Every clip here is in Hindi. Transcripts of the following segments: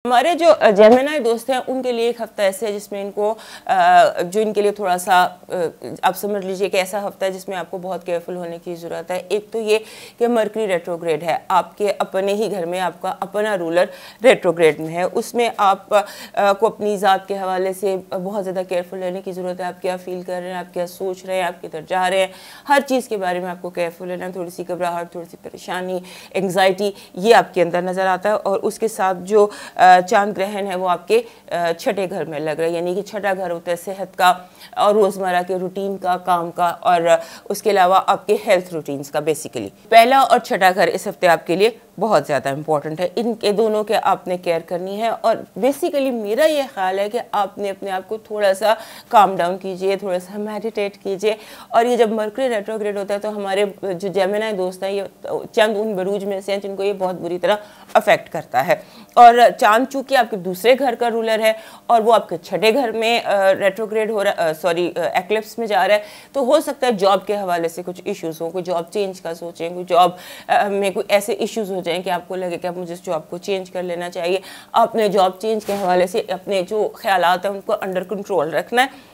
हमारे जो जेमिनी दोस्त हैं उनके लिए एक हफ्ता ऐसे है जिसमें इनको जो इनके लिए थोड़ा सा आप समझ लीजिए कि ऐसा हफ्ता है जिसमें आपको बहुत केयरफुल होने की ज़रूरत है। एक तो ये कि मरकरी रेट्रोग्रेड है, आपके अपने ही घर में आपका अपना रूलर रेट्रोग्रेड में है, उसमें आप को अपनी ज़ात के हवाले से बहुत ज़्यादा केयरफुल रहने की ज़रूरत है। आप क्या फील कर रहे हैं, आप क्या सोच रहे हैं, आप किधर जा रहे हैं, हर चीज़ के बारे में आपको केयरफुल रहना है। थोड़ी सी घबराहट, थोड़ी सी परेशानी, एंग्जाइटी ये आपके अंदर नज़र आता है। और उसके साथ जो चांद ग्रहण है वो आपके छठे घर में लग रहा है, यानी कि छठा घर होता है सेहत का और रोज़मर्रा के रूटीन का, काम का, और उसके अलावा आपके हेल्थ रूटीन्स का। बेसिकली पहला और छठा घर इस हफ्ते आपके लिए बहुत ज़्यादा इंपॉर्टेंट है, इनके दोनों के आपने केयर करनी है। और बेसिकली मेरा ये ख्याल है कि आपने अपने आप को थोड़ा सा काम डाउन कीजिए, थोड़ा सा मेडिटेट कीजिए। और ये जब मरकरी रेट्रोग्रेड होता है तो हमारे जो जेमिनी दोस्त हैं ये चंद उन बरूज में से हैं जिनको ये बहुत बुरी तरह अफेक्ट करता है। और चांद चूँकि आपके दूसरे घर का रूलर है और वो आपके छठे घर में रेट्रोग्रेड हो रहा, सॉरी एक्लिप्स में जा रहा है, तो हो सकता है जॉब के हवाले से कुछ इश्यूज़ हों, कोई जॉब चेंज का सोचें, कोई जॉब में कोई ऐसे इश्यूज़ हो कि आपको लगे कि आप मुझे इस जॉब को चेंज कर लेना चाहिए। अपने जॉब चेंज के हवाले से अपने जो ख्यालात हैं उनको अंडर कंट्रोल रखना है।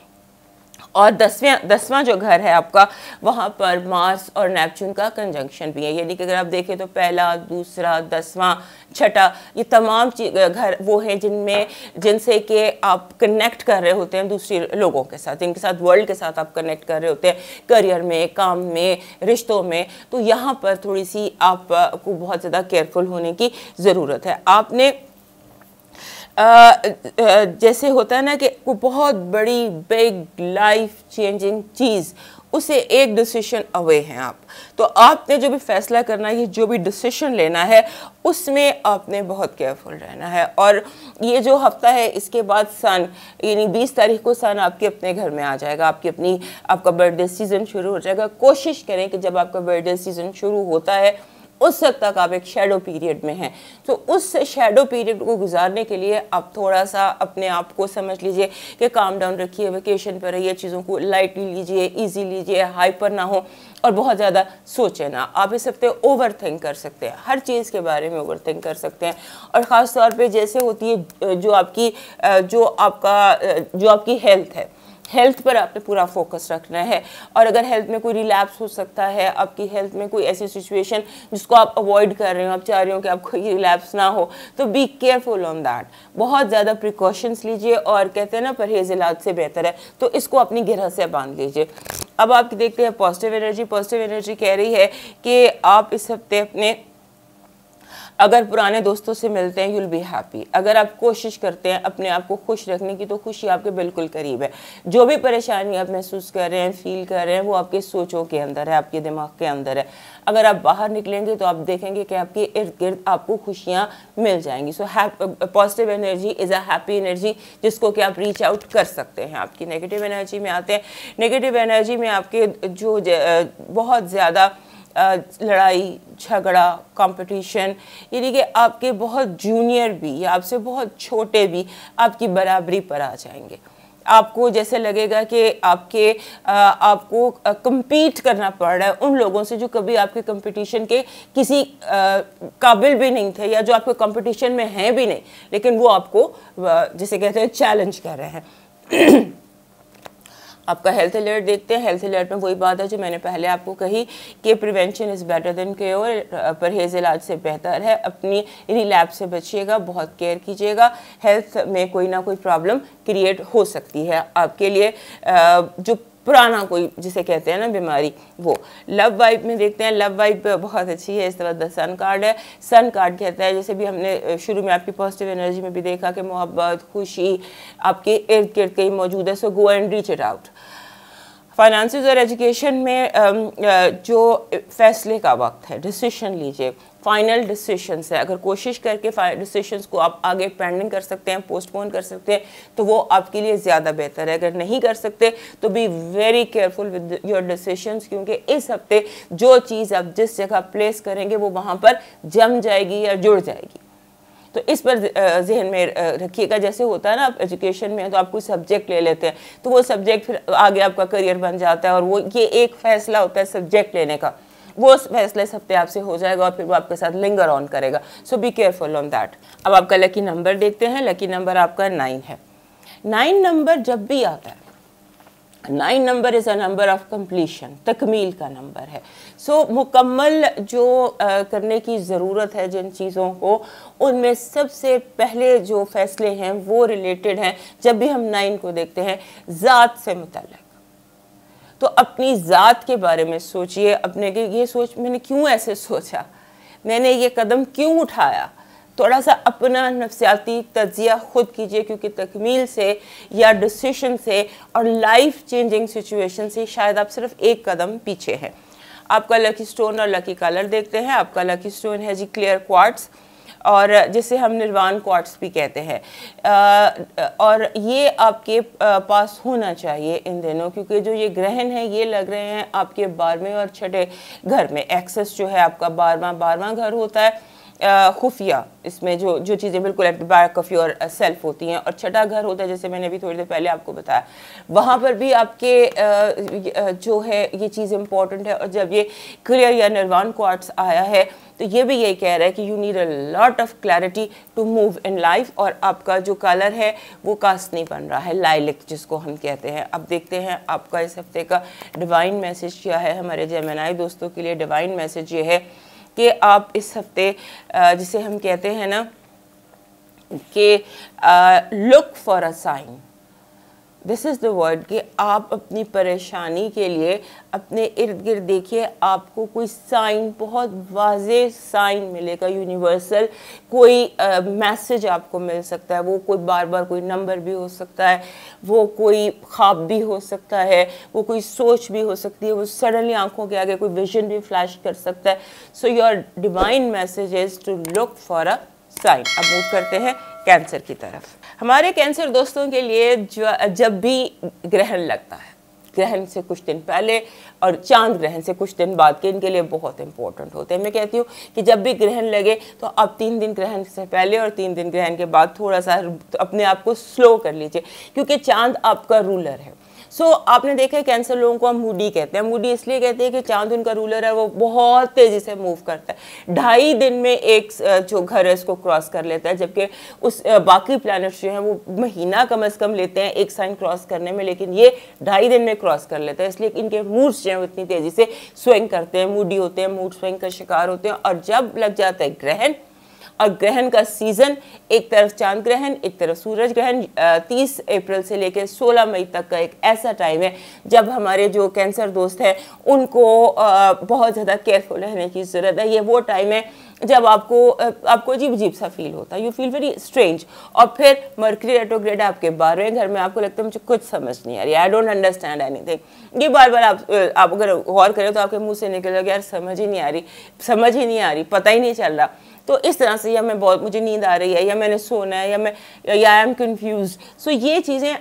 और दसवां जो घर है आपका, वहाँ पर मार्स और नेपच्यून का कंजंक्शन भी है, यानी कि अगर आप देखें तो पहला, दूसरा, 10वां, छठा, ये तमाम घर वो हैं जिनसे कि आप कनेक्ट कर रहे होते हैं दूसरे लोगों के साथ, जिनके साथ वर्ल्ड के साथ आप कनेक्ट कर रहे होते हैं, करियर में, काम में, रिश्तों में। तो यहाँ पर थोड़ी सी आपको बहुत ज़्यादा केयरफुल होने की ज़रूरत है। आपने जैसे होता है ना कि कोई बहुत बड़ी बिग लाइफ चेंजिंग चीज़, उसे एक डिसीजन अवे हैं आप, तो आपने जो भी फैसला करना है, जो भी डिसीजन लेना है, उसमें आपने बहुत केयरफुल रहना है। और ये जो हफ्ता है इसके बाद सन, यानी 20 तारीख को सन आपके अपने घर में आ जाएगा, आपका बर्थडे सीज़न शुरू हो जाएगा। कोशिश करें कि जब आपका बर्थडे सीज़न शुरू होता है उस वक्त तक आप एक शैडो पीरियड में हैं, तो उस शैडो पीरियड को गुजारने के लिए आप थोड़ा सा अपने आप को समझ लीजिए कि काम डाउन रखिए, वेकेशन पर रहिए, चीज़ों को लाइटली लीजिए, इजी लीजिए, हाइपर ना हो और बहुत ज़्यादा सोचें ना। आप इस हफ्ते ओवर थिंक कर सकते हैं, हर चीज़ के बारे में ओवर थिंक कर सकते हैं। और ख़ास तौर पे जैसे होती है जो आपकी हेल्थ है, हेल्थ पर आपने पूरा फोकस रखना है। और अगर हेल्थ में कोई रिलैप्स हो सकता है, आपकी हेल्थ में कोई ऐसी सिचुएशन जिसको आप अवॉइड कर रहे हो, आप चाह रहे हो कि आपको ये रिलैप्स ना हो, तो बी केयरफुल ऑन दैट, बहुत ज़्यादा प्रिकॉशंस लीजिए। और कहते हैं ना परहेज़ इलाज से बेहतर है, तो इसको अपनी गिरह से बांध लीजिए। अब आप देखते हैं पॉजिटिव एनर्जी कह रही है कि आप इस हफ्ते अपने अगर पुराने दोस्तों से मिलते हैं, यूल बी हैप्पी। अगर आप कोशिश करते हैं अपने आप को खुश रखने की, तो खुशी आपके बिल्कुल करीब है। जो भी परेशानी आप महसूस कर रहे हैं, फील कर रहे हैं, वो आपके सोचों के अंदर है, आपके दिमाग के अंदर है। अगर आप बाहर निकलेंगे तो आप देखेंगे कि आपके इर्द गिर्द आपको खुशियाँ मिल जाएंगी। So positive energy is a happy energy जिसको कि आप रीच आउट कर सकते हैं। आपकी नेगेटिव एनर्जी में आते हैं, नेगेटिव एनर्जी में आपके जो बहुत ज़्यादा लड़ाई झगड़ा, कंपटीशन, यानी कि आपके बहुत जूनियर भी या आपसे बहुत छोटे भी आपकी बराबरी पर आ जाएंगे। आपको जैसे लगेगा कि आपको compete करना पड़ रहा है उन लोगों से जो कभी आपके कंपटीशन के किसी काबिल भी नहीं थे, या जो आपके कंपटीशन में हैं भी नहीं, लेकिन वो आपको जिसे कहते हैं चैलेंज कर रहे हैं। आपका हेल्थ अलर्ट देखते हैं। हेल्थ अलर्ट में वही बात है जो मैंने पहले आपको कही कि prevention is better than cure, परहेज़ इलाज से बेहतर है। अपनी रिलैप्स से बचिएगा, बहुत केयर कीजिएगा। हेल्थ में कोई ना कोई प्रॉब्लम क्रिएट हो सकती है आपके लिए, जो पुराना कोई जिसे कहते हैं ना बीमारी, वो। लव वाइब में देखते हैं, लव वाइब बहुत अच्छी है। इस तरह द सन कार्ड है। सन कार्ड कहता है, जैसे भी हमने शुरू में आपकी पॉजिटिव एनर्जी में भी देखा कि मोहब्बत, खुशी आपके इर्द गिर्द कहीं मौजूद है। So go and reach it out. Finances और एजुकेशन में जो फैसले का वक्त है, डिसीशन लीजिए, फाइनल डिसीशंस है। अगर कोशिश करके डिसीशंस को आप आगे पेंडिंग कर सकते हैं, पोस्टपोन कर सकते हैं, तो वो आपके लिए ज़्यादा बेहतर है। अगर नहीं कर सकते तो B very careful with your decisions, क्योंकि इस हफ्ते जो चीज़ आप जिस जगह प्लेस करेंगे वो वहाँ पर जम जाएगी या जुड़ जाएगी। तो इस पर जहन में रखिएगा। जैसे होता है ना, आप एजुकेशन में तो आप कोई सब्जेक्ट ले लेते हैं, तो वो सब्जेक्ट फिर आगे आपका करियर बन जाता है, और वो ये एक फ़ैसला होता है सब्जेक्ट लेने का, वो फैसला इस हफ्ते आपसे हो जाएगा और फिर वो आपके साथ लिंगर ऑन करेगा। सो बी केयरफुल ऑन दैट। अब आपका लकी नंबर देखते हैं। लकी नंबर आपका 9 है। 9 नंबर जब भी आता है, 9 number is a number of completion, तकमील का नंबर है। सो मुकम्मल जो करने की ज़रूरत है जिन चीज़ों को, उनमें सबसे पहले जो फैसले हैं वो रिलेटेड हैं, जब भी हम 9 को देखते हैं, ज़ात से मुतल्लिक। तो अपनी ज़ात के बारे में सोचिए, अपने के ये सोच, मैंने क्यों ऐसे सोचा, मैंने ये कदम क्यों उठाया। थोड़ा सा अपना नफ्सियाती तज्जिया खुद कीजिए, क्योंकि तकमील से या डिसीजन से और लाइफ चेंजिंग सिचुएशन से शायद आप सिर्फ एक कदम पीछे हैं। आपका लकी स्टोन और लकी कलर देखते हैं। आपका लकी स्टोन है जी क्लियर क्वार्ट्स, और जिसे हम निर्वाण क्वार्ट्स भी कहते हैं। और ये आपके पास होना चाहिए इन दिनों, क्योंकि जो ये ग्रहण है ये लग रहे हैं आपके 12वें और 6ठे घर में। एक्सेस जो है आपका 12वां घर होता है खुफिया, इसमें जो चीज़ें बिल्कुल at the back of your self होती हैं। और 6ठा घर होता है, जैसे मैंने अभी थोड़ी देर पहले आपको बताया, वहाँ पर भी आपके जो है ये चीज़ इंपॉर्टेंट है। और जब ये क्लियर या निर्वाण क्वार्ट्स आया है तो ये भी यही कह रहा है कि you need a lot of clarity to move in life. और आपका जो कलर है वो कास्नी बन रहा है, लाइलिक जिसको हम कहते हैं। अब देखते हैं आपका इस हफ्ते का डिवाइन मैसेज क्या है। हमारे जेमिनी दोस्तों के लिए डिवाइन मैसेज ये है कि आप इस हफ्ते जिसे हम कहते हैं ना कि look for a sign, this is the word, कि आप अपनी परेशानी के लिए अपने इर्द गिर्द देखिए, आपको कोई साइन, बहुत वाज़ेह साइन मिलेगा, यूनिवर्सल कोई मैसेज आपको मिल सकता है। वो कोई बार बार कोई नंबर भी हो सकता है, वो कोई ख्वाब भी हो सकता है, वो कोई सोच भी हो सकती है, वो सडनली आंखों के आगे कोई विजन भी फ्लैश कर सकता है। So your divine message is to look for a sign. अब मूव करते हैं कैंसर की तरफ। हमारे कैंसर दोस्तों के लिए जब भी ग्रहण लगता है, ग्रहण से कुछ दिन पहले और चांद ग्रहण से कुछ दिन बाद के, इनके लिए बहुत इंपॉर्टेंट होते हैं। मैं कहती हूँ कि जब भी ग्रहण लगे तो आप 3 दिन ग्रहण से पहले और 3 दिन ग्रहण के बाद थोड़ा सा अपने आप को स्लो कर लीजिए, क्योंकि चांद आपका रूलर है। सो आपने देखा है कैंसर लोगों को हम मूडी कहते हैं। मूडी इसलिए कहते हैं कि चांद उनका रूलर है, वो बहुत तेज़ी से मूव करता है। 2.5 दिन में एक जो घर है इसको क्रॉस कर लेता है, जबकि उस बाकी प्लैनेट्स जो हैं वो महीना कम से कम लेते हैं एक साइन क्रॉस करने में, लेकिन ये 2.5 दिन में क्रॉस कर लेता है। इसलिए इनके मूड्स जो हैं वो इतनी तेज़ी से स्विंग करते हैं, मूडी होते हैं, मूड स्विंग का शिकार होते हैं। और जब लग जाता है ग्रहण, और ग्रहण का सीजन, एक तरफ चांद ग्रहण, एक तरफ सूरज ग्रहण, 30 अप्रैल से लेकर 16 मई तक का एक ऐसा टाइम है जब हमारे जो कैंसर दोस्त हैं उनको बहुत ज़्यादा केयरफुल रहने की ज़रूरत है। ये वो टाइम है जब आपको अजीब सा फील होता है, यू फील वेरी स्ट्रेंज। और फिर मर्करी रेट्रोग्रेड आपके 12वें घर में, आपको लगता है मुझे कुछ समझ नहीं आ रही, आई डोंट अंडरस्टैंड एनीथिंग। ये बार बार आप अगर गौर करें तो आपके मुंह से निकलेगा यार समझ ही नहीं आ रही, पता ही नहीं चल रहा। तो इस तरह से, या मुझे नींद आ रही है, या मैंने सोना है, या आई एम कन्फ्यूज। सो ये चीज़ें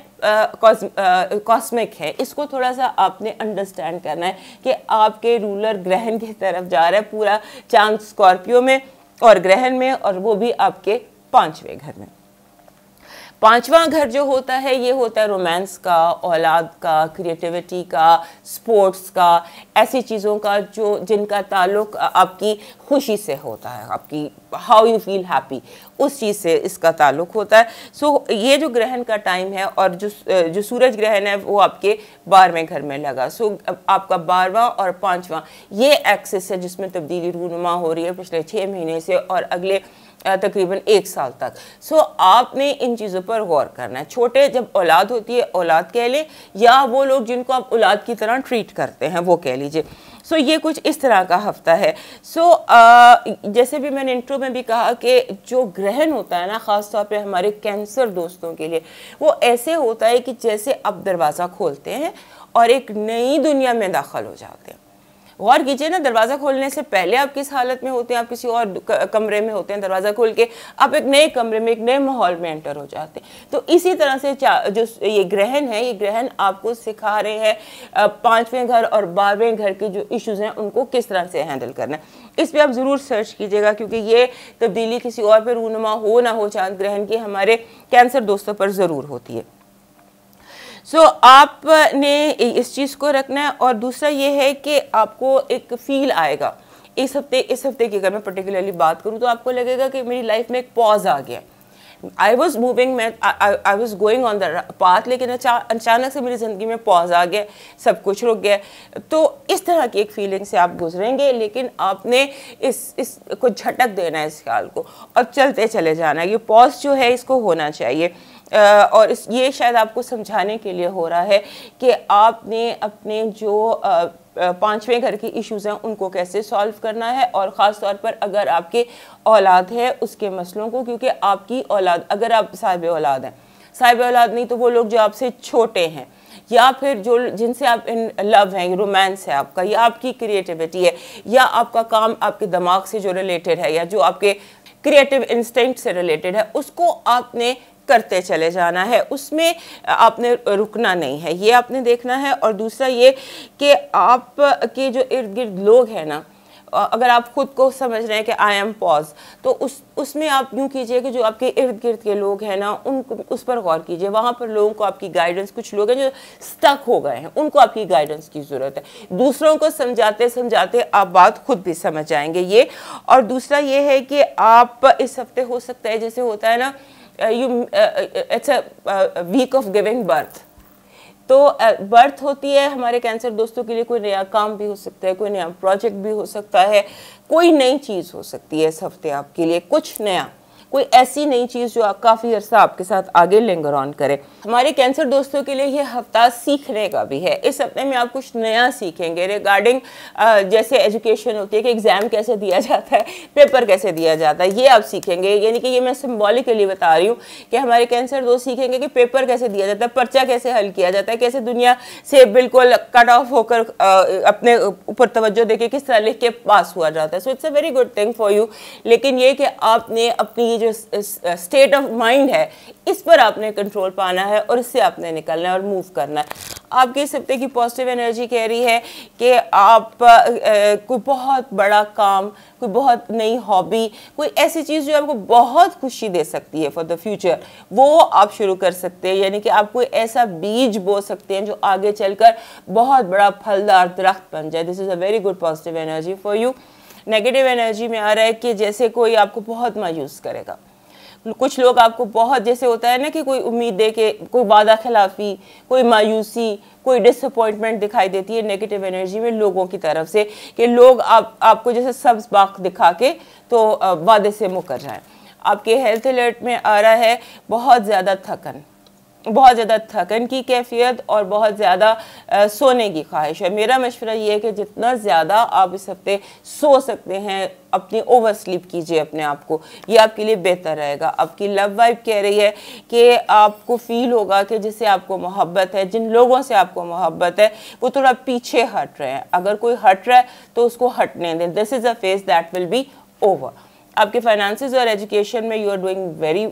कॉस्मिक है, इसको थोड़ा सा आपने अंडरस्टैंड करना है कि आपके रूलर ग्रहण की तरफ जा रहा है। पूरा चांद स्कॉर्पियो में और ग्रहण में, और वो भी आपके 5वें घर में। 5वां घर जो होता है ये होता है रोमांस का, औलाद का, क्रिएटिविटी का, स्पोर्ट्स का, ऐसी चीज़ों का जो जिनका ताल्लुक आपकी खुशी से होता है, आपकी हाउ यू फील हैप्पी, उस चीज़ से इसका ताल्लुक होता है। सो ये जो ग्रहण का टाइम है, और जो सूरज ग्रहण है वो आपके 12वें घर में लगा। सो आपका 12वां और 5वां ये एक्सिस है जिसमें तब्दीली रूनुमा हो रही है पिछले 6 महीने से और अगले तकरीबन 1 साल तक। सो आपने इन चीज़ों पर गौर करना है। छोटे जब औलाद होती है, औलाद कह लें, या वो लोग जिनको आप औलाद की तरह ट्रीट करते हैं वो कह लीजिए। सो ये कुछ इस तरह का हफ्ता है। सो जैसे भी मैंने इंट्रो में भी कहा कि जो ग्रहण होता है ना, ख़ास तौर पे हमारे कैंसर दोस्तों के लिए, वो ऐसे होता है कि जैसे आप दरवाज़ा खोलते हैं और एक नई दुनिया में दाखिल हो जाते हैं। गौर कीजिए ना, दरवाज़ा खोलने से पहले आप किस हालत में होते हैं, आप किसी और कमरे में होते हैं, दरवाज़ा खोल के आप एक नए कमरे में, एक नए माहौल में एंटर हो जाते हैं। तो इसी तरह से जो ये ग्रहण है, ये ग्रहण आपको सिखा रहे हैं 5वें घर और 12वें घर के जो इश्यूज़ हैं उनको किस तरह से हैंडल करना है। इस पर आप ज़रूर सर्च कीजिएगा, क्योंकि ये तब्दीली किसी और पर रूनुमा हो ना हो चांद ग्रहण की, हमारे कैंसर दोस्तों पर ज़रूर होती है। सो आपने इस चीज़ को रखना है। और दूसरा ये है कि आपको एक फील आएगा इस हफ्ते की अगर मैं पर्टिकुलरली बात करूँ तो आपको लगेगा कि मेरी लाइफ में एक पॉज आ गया। I was moving, I was going on the path, लेकिन अचानक से मेरी ज़िंदगी में पॉज आ गया, सब कुछ रुक गया। तो इस तरह की एक फीलिंग से आप गुजरेंगे, लेकिन आपने इस को झटक देना है इस ख्याल को और चलते चले जाना है। ये पॉज जो है इसको होना चाहिए। और ये शायद आपको समझाने के लिए हो रहा है कि आपने अपने जो पांचवें घर की इश्यूज़ हैं उनको कैसे सॉल्व करना है, और ख़ास तौर पर अगर आपके औलाद है उसके मसलों को, क्योंकि आपकी औलाद, अगर आप साहिब औलाद हैं, साहिब औलाद नहीं तो वो लोग जो आपसे छोटे हैं या फिर जो जिनसे आप इन लव हैं, रोमांस है आपका, या आपकी क्रिएटिविटी है, या आपका काम आपके दिमाग से जो रिलेटेड है, या जो आपके क्रिएटिव इंस्टिंक्ट से रिलेटेड है, उसको आपने करते चले जाना है, उसमें आपने रुकना नहीं है, ये आपने देखना है। और दूसरा ये कि आप के जो इर्द गिर्द लोग हैं ना, अगर आप खुद को समझ रहे हैं कि आई एम पॉज, तो उसमें आप यूँ कीजिए कि जो आपके इर्द गिर्द के लोग हैं ना उस पर गौर कीजिए। वहाँ पर लोगों को आपकी गाइडेंस, कुछ लोग हैं जो स्टक हो गए हैं, उनको आपकी गाइडेंस की ज़रूरत है। दूसरों को समझाते समझाते आप बात खुद भी समझ जाएंगे ये। और दूसरा ये है कि आप इस हफ्ते हो सकता है, जैसे होता है ना, it's a week of giving birth. तो बर्थ होती है हमारे कैंसर दोस्तों के लिए, कोई नया काम भी हो सकता है, कोई नया प्रोजेक्ट भी हो सकता है, कोई नई चीज़ हो सकती है इस हफ्ते आपके लिए, कुछ नया, कोई ऐसी नई चीज़ जो आप काफ़ी अर्सा आपके साथ आगे लिंगर ऑन करे। हमारे कैंसर दोस्तों के लिए ये हफ्ता सीखने का भी है। इस हफ्ते में आप कुछ नया सीखेंगे रिगार्डिंग जैसे एजुकेशन होती है कि एग्ज़ाम कैसे दिया जाता है, पेपर कैसे दिया जाता है, ये आप सीखेंगे। यानी कि ये मैं सिम्बॉलिकली बता रही हूँ कि हमारे कैंसर दोस्त सीखेंगे कि पेपर कैसे दिया जाता है, पर्चा कैसे हल किया जाता है, कैसे दुनिया से बिल्कुल कट ऑफ होकर अपने ऊपर तवज्जो देके किस तरह लिख के पास हुआ जाता है। So it's a very good thing for you. लेकिन ये कि आपने अपनी जो स्टेट ऑफ माइंड है इस पर आपने कंट्रोल पाना है और इससे आपने निकलना है और मूव करना है। आपके इस हफ्ते की पॉजिटिव एनर्जी कह रही है कि आप कोई बहुत बड़ा काम, कोई बहुत नई हॉबी, कोई ऐसी चीज़ जो आपको बहुत खुशी दे सकती है फॉर द फ्यूचर, वो आप शुरू कर सकते हैं। यानी कि आप कोई ऐसा बीज बो सकते हैं जो आगे चलकर बहुत बड़ा फलदार दरख्त बन जाए। This is a very good positive energy for you. Negative energy में आ रहा है कि जैसे कोई आपको बहुत मायूस करेगा, कुछ लोग आपको बहुत, जैसे होता है ना कि कोई उम्मीद दे के कोई वादा खिलाफी, कोई मायूसी, कोई डिसअपॉइंटमेंट दिखाई देती है नेगेटिव एनर्जी में लोगों की तरफ से, कि लोग आपको जैसे सब्ज बाग दिखा के तो वादे से मुकर जाएं। आपके हेल्थ अलर्ट में आ रहा है बहुत ज़्यादा थकन, बहुत ज़्यादा थकन की कैफियत और बहुत ज़्यादा सोने की ख्वाहिश है। मेरा मशवरा ये है कि जितना ज़्यादा आप इस हफ्ते सो सकते हैं, अपनी ओवर स्लीप कीजिए अपने आप को, ये आपके लिए बेहतर रहेगा। आपकी लव वाइब कह रही है कि आपको फील होगा कि जिससे आपको मोहब्बत है, जिन लोगों से आपको मोहब्बत है, वो थोड़ा पीछे हट रहे हैं। अगर कोई हट रहा है तो उसको हटने दें। This is a phase that will be over. आपके फाइनेंसेस और एजुकेशन में यू आर डूइंग वेरी,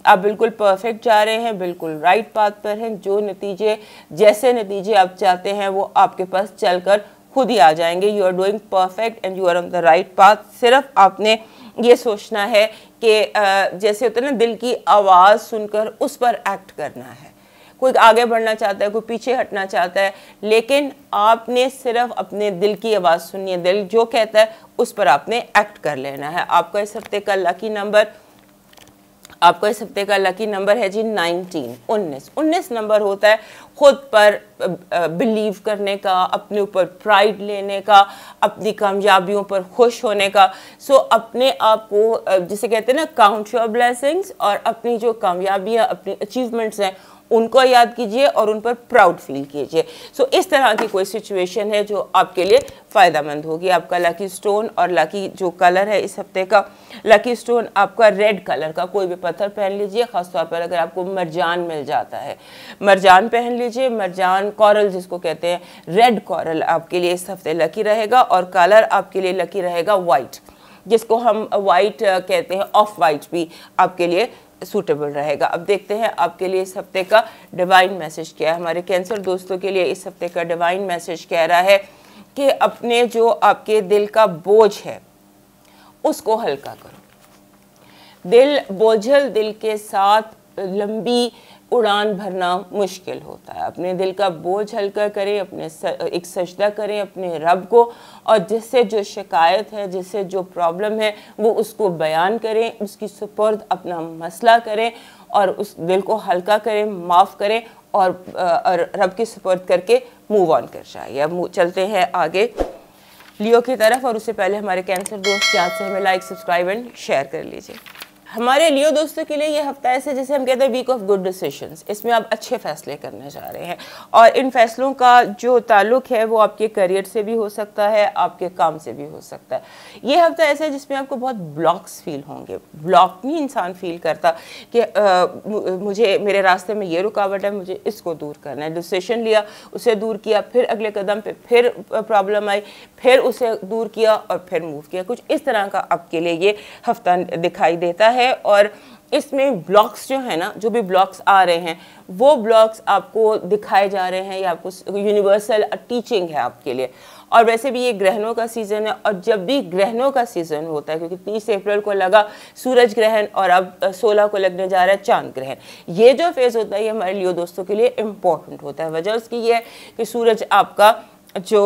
आप बिल्कुल परफेक्ट जा रहे हैं, बिल्कुल राइट पाथ पर हैं। जो नतीजे, जैसे नतीजे आप चाहते हैं वो आपके पास चलकर खुद ही आ जाएंगे। You are doing perfect and you are on the right path. सिर्फ आपने ये सोचना है कि जैसे होता है ना, दिल की आवाज़ सुनकर उस पर एक्ट करना है। कोई आगे बढ़ना चाहता है, कोई पीछे हटना चाहता है, लेकिन आपने सिर्फ अपने दिल की आवाज़ सुननी है। दिल जो कहता है उस पर आपने एक्ट कर लेना है। आपका इस हफ्ते का लकी नंबर, आपका इस हफ्ते का लकी नंबर है जी 19, 19 नंबर होता है खुद पर बिलीव करने का, अपने ऊपर प्राइड लेने का, अपनी कामयाबियों पर खुश होने का। सो अपने आप को जिसे कहते हैं ना, काउंट योर ब्लेसिंग्स, और अपनी जो कामयाबियाँ, अपनी अचीवमेंट्स हैं उनको याद कीजिए और उन पर प्राउड फील कीजिए। सो इस तरह की कोई सिचुएशन है जो आपके लिए फ़ायदेमंद होगी। आपका लकी स्टोन और लकी जो कलर है इस हफ्ते का, लकी स्टोन आपका रेड कलर का कोई भी पत्थर पहन लीजिए। ख़ासतौर पर अगर आपको मरजान मिल जाता है, मरजान पहन लीजिए। मरजान कॉरल जिसको कहते हैं, रेड कॉरल आपके लिए इस हफ्ते लकी रहेगा। और कलर आपके लिए लकी रहेगा वाइट, जिसको हम वाइट कहते हैं, ऑफ वाइट भी आपके लिए सूटेबल रहेगा। अब देखते हैं आपके लिए इस हफ्ते का डिवाइन मैसेज क्या है। हमारे कैंसर दोस्तों के लिए इस हफ्ते का डिवाइन मैसेज कह रहा है कि अपने जो आपके दिल का बोझ है उसको हल्का करो। दिल बोझल दिल के साथ लंबी उड़ान भरना मुश्किल होता है। अपने दिल का बोझ हल्का करें, एक सजदा करें अपने रब को, और जिससे जो शिकायत है, जिससे जो प्रॉब्लम है, वो उसको बयान करें, उसकी सुपुर्द अपना मसला करें और उस दिल को हल्का करें, माफ़ करें और रब की सुपुर्द करके मूव ऑन कर जाइए। अब चलते हैं आगे लियो की तरफ, और उससे पहले हमारे कैंसर दोस्त याद से हमें लाइक, सब्सक्राइब एंड शेयर कर लीजिए। हमारे लियो दोस्तों के लिए ये हफ्ता ऐसे जैसे हम कहते हैं वीक ऑफ गुड डिसीजंस। इसमें आप अच्छे फैसले करने जा रहे हैं और इन फैसलों का जो ताल्लुक है वो आपके करियर से भी हो सकता है, आपके काम से भी हो सकता है। ये हफ्ता ऐसा है जिसमें आपको बहुत ब्लॉक्स फील होंगे। ब्लॉक नहीं इंसान फील करता कि मुझे मेरे रास्ते में ये रुकावट है, मुझे इसको दूर करना है। डिसीजन लिया, उसे दूर किया, फिर अगले कदम पे फिर प्रॉब्लम आई, फिर उसे दूर किया और फिर मूव किया। कुछ इस तरह का आपके लिए ये हफ्ता दिखाई देता है। और इसमें ब्लॉक्स जो है ना, जो भी ब्लॉक्स आ रहे हैं वो ब्लॉक्स आपको दिखाए जा रहे हैं या आपको यूनिवर्सल टीचिंग है आपके लिए। और वैसे भी ये ग्रहणों का सीज़न है, और जब भी ग्रहणों का सीज़न होता है, क्योंकि 30 अप्रैल को लगा सूरज ग्रहण और अब 16 को लगने जा रहा है चांद ग्रहण, ये जो फेज़ होता है ये हमारे लियो दोस्तों के लिए इम्पोर्टेंट होता है। वजह उसकी ये है कि सूरज आपका जो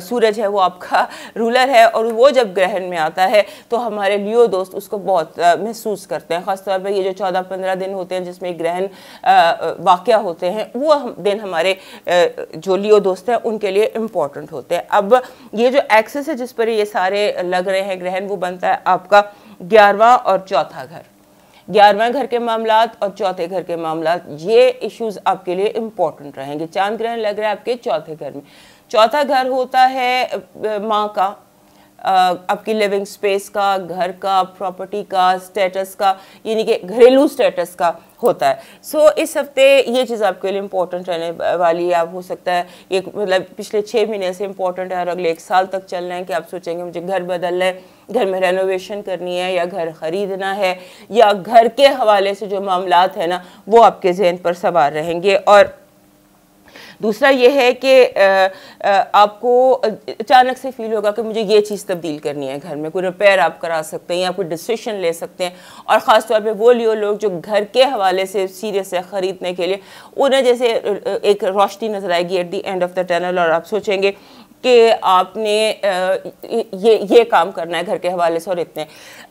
सूरज है वो आपका रूलर है, और वो जब ग्रहण में आता है तो हमारे लियो दोस्त उसको बहुत महसूस करते हैं। ख़ासतौर पर ये जो 14-15 दिन होते हैं जिसमें ग्रहण वाक़या होते हैं, वो दिन हमारे जो लियो दोस्त हैं उनके लिए इम्पोर्टेंट होते हैं। अब ये जो एक्सिस है जिस पर ये सारे लग रहे हैं ग्रहण, वो बनता है आपका 11वां और चौथा घर। 11वां घर के मामलात और चौथे घर के मामलात, ये इश्यूज आपके लिए इम्पोर्टेंट रहेंगे। चांद ग्रहण लग रहा है आपके चौथे घर में। चौथा घर होता है माँ का, आपकी लिविंग स्पेस का, घर का, प्रॉपर्टी का, स्टेटस का, यानी कि घरेलू स्टेटस का होता है। सो इस हफ्ते ये चीज़ आपके लिए इम्पोर्टेंट रहने वाली है। आप हो सकता है एक मतलब पिछले 6 महीने से इम्पोर्टेंट है और अगले 1 साल तक चल रहे हैं कि आप सोचेंगे मुझे घर बदलना है, घर में रेनोवेशन करनी है, या घर ख़रीदना है, या घर के हवाले से जो मामलात है ना वो आपके जहन पर सवार रहेंगे। और दूसरा ये है कि आपको अचानक से फील होगा कि मुझे ये चीज़ तब्दील करनी है घर में, कोई रिपेयर आप करा सकते हैं या कोई डिसीजन ले सकते हैं। और ख़ास तौर पे वो लियो लोग जो घर के हवाले से सीरियस है ख़रीदने के लिए, उन्हें जैसे एक रोशनी नज़र आएगी at the end of the tunnel, और आप सोचेंगे कि आपने ये काम करना है घर के हवाले से और इतने।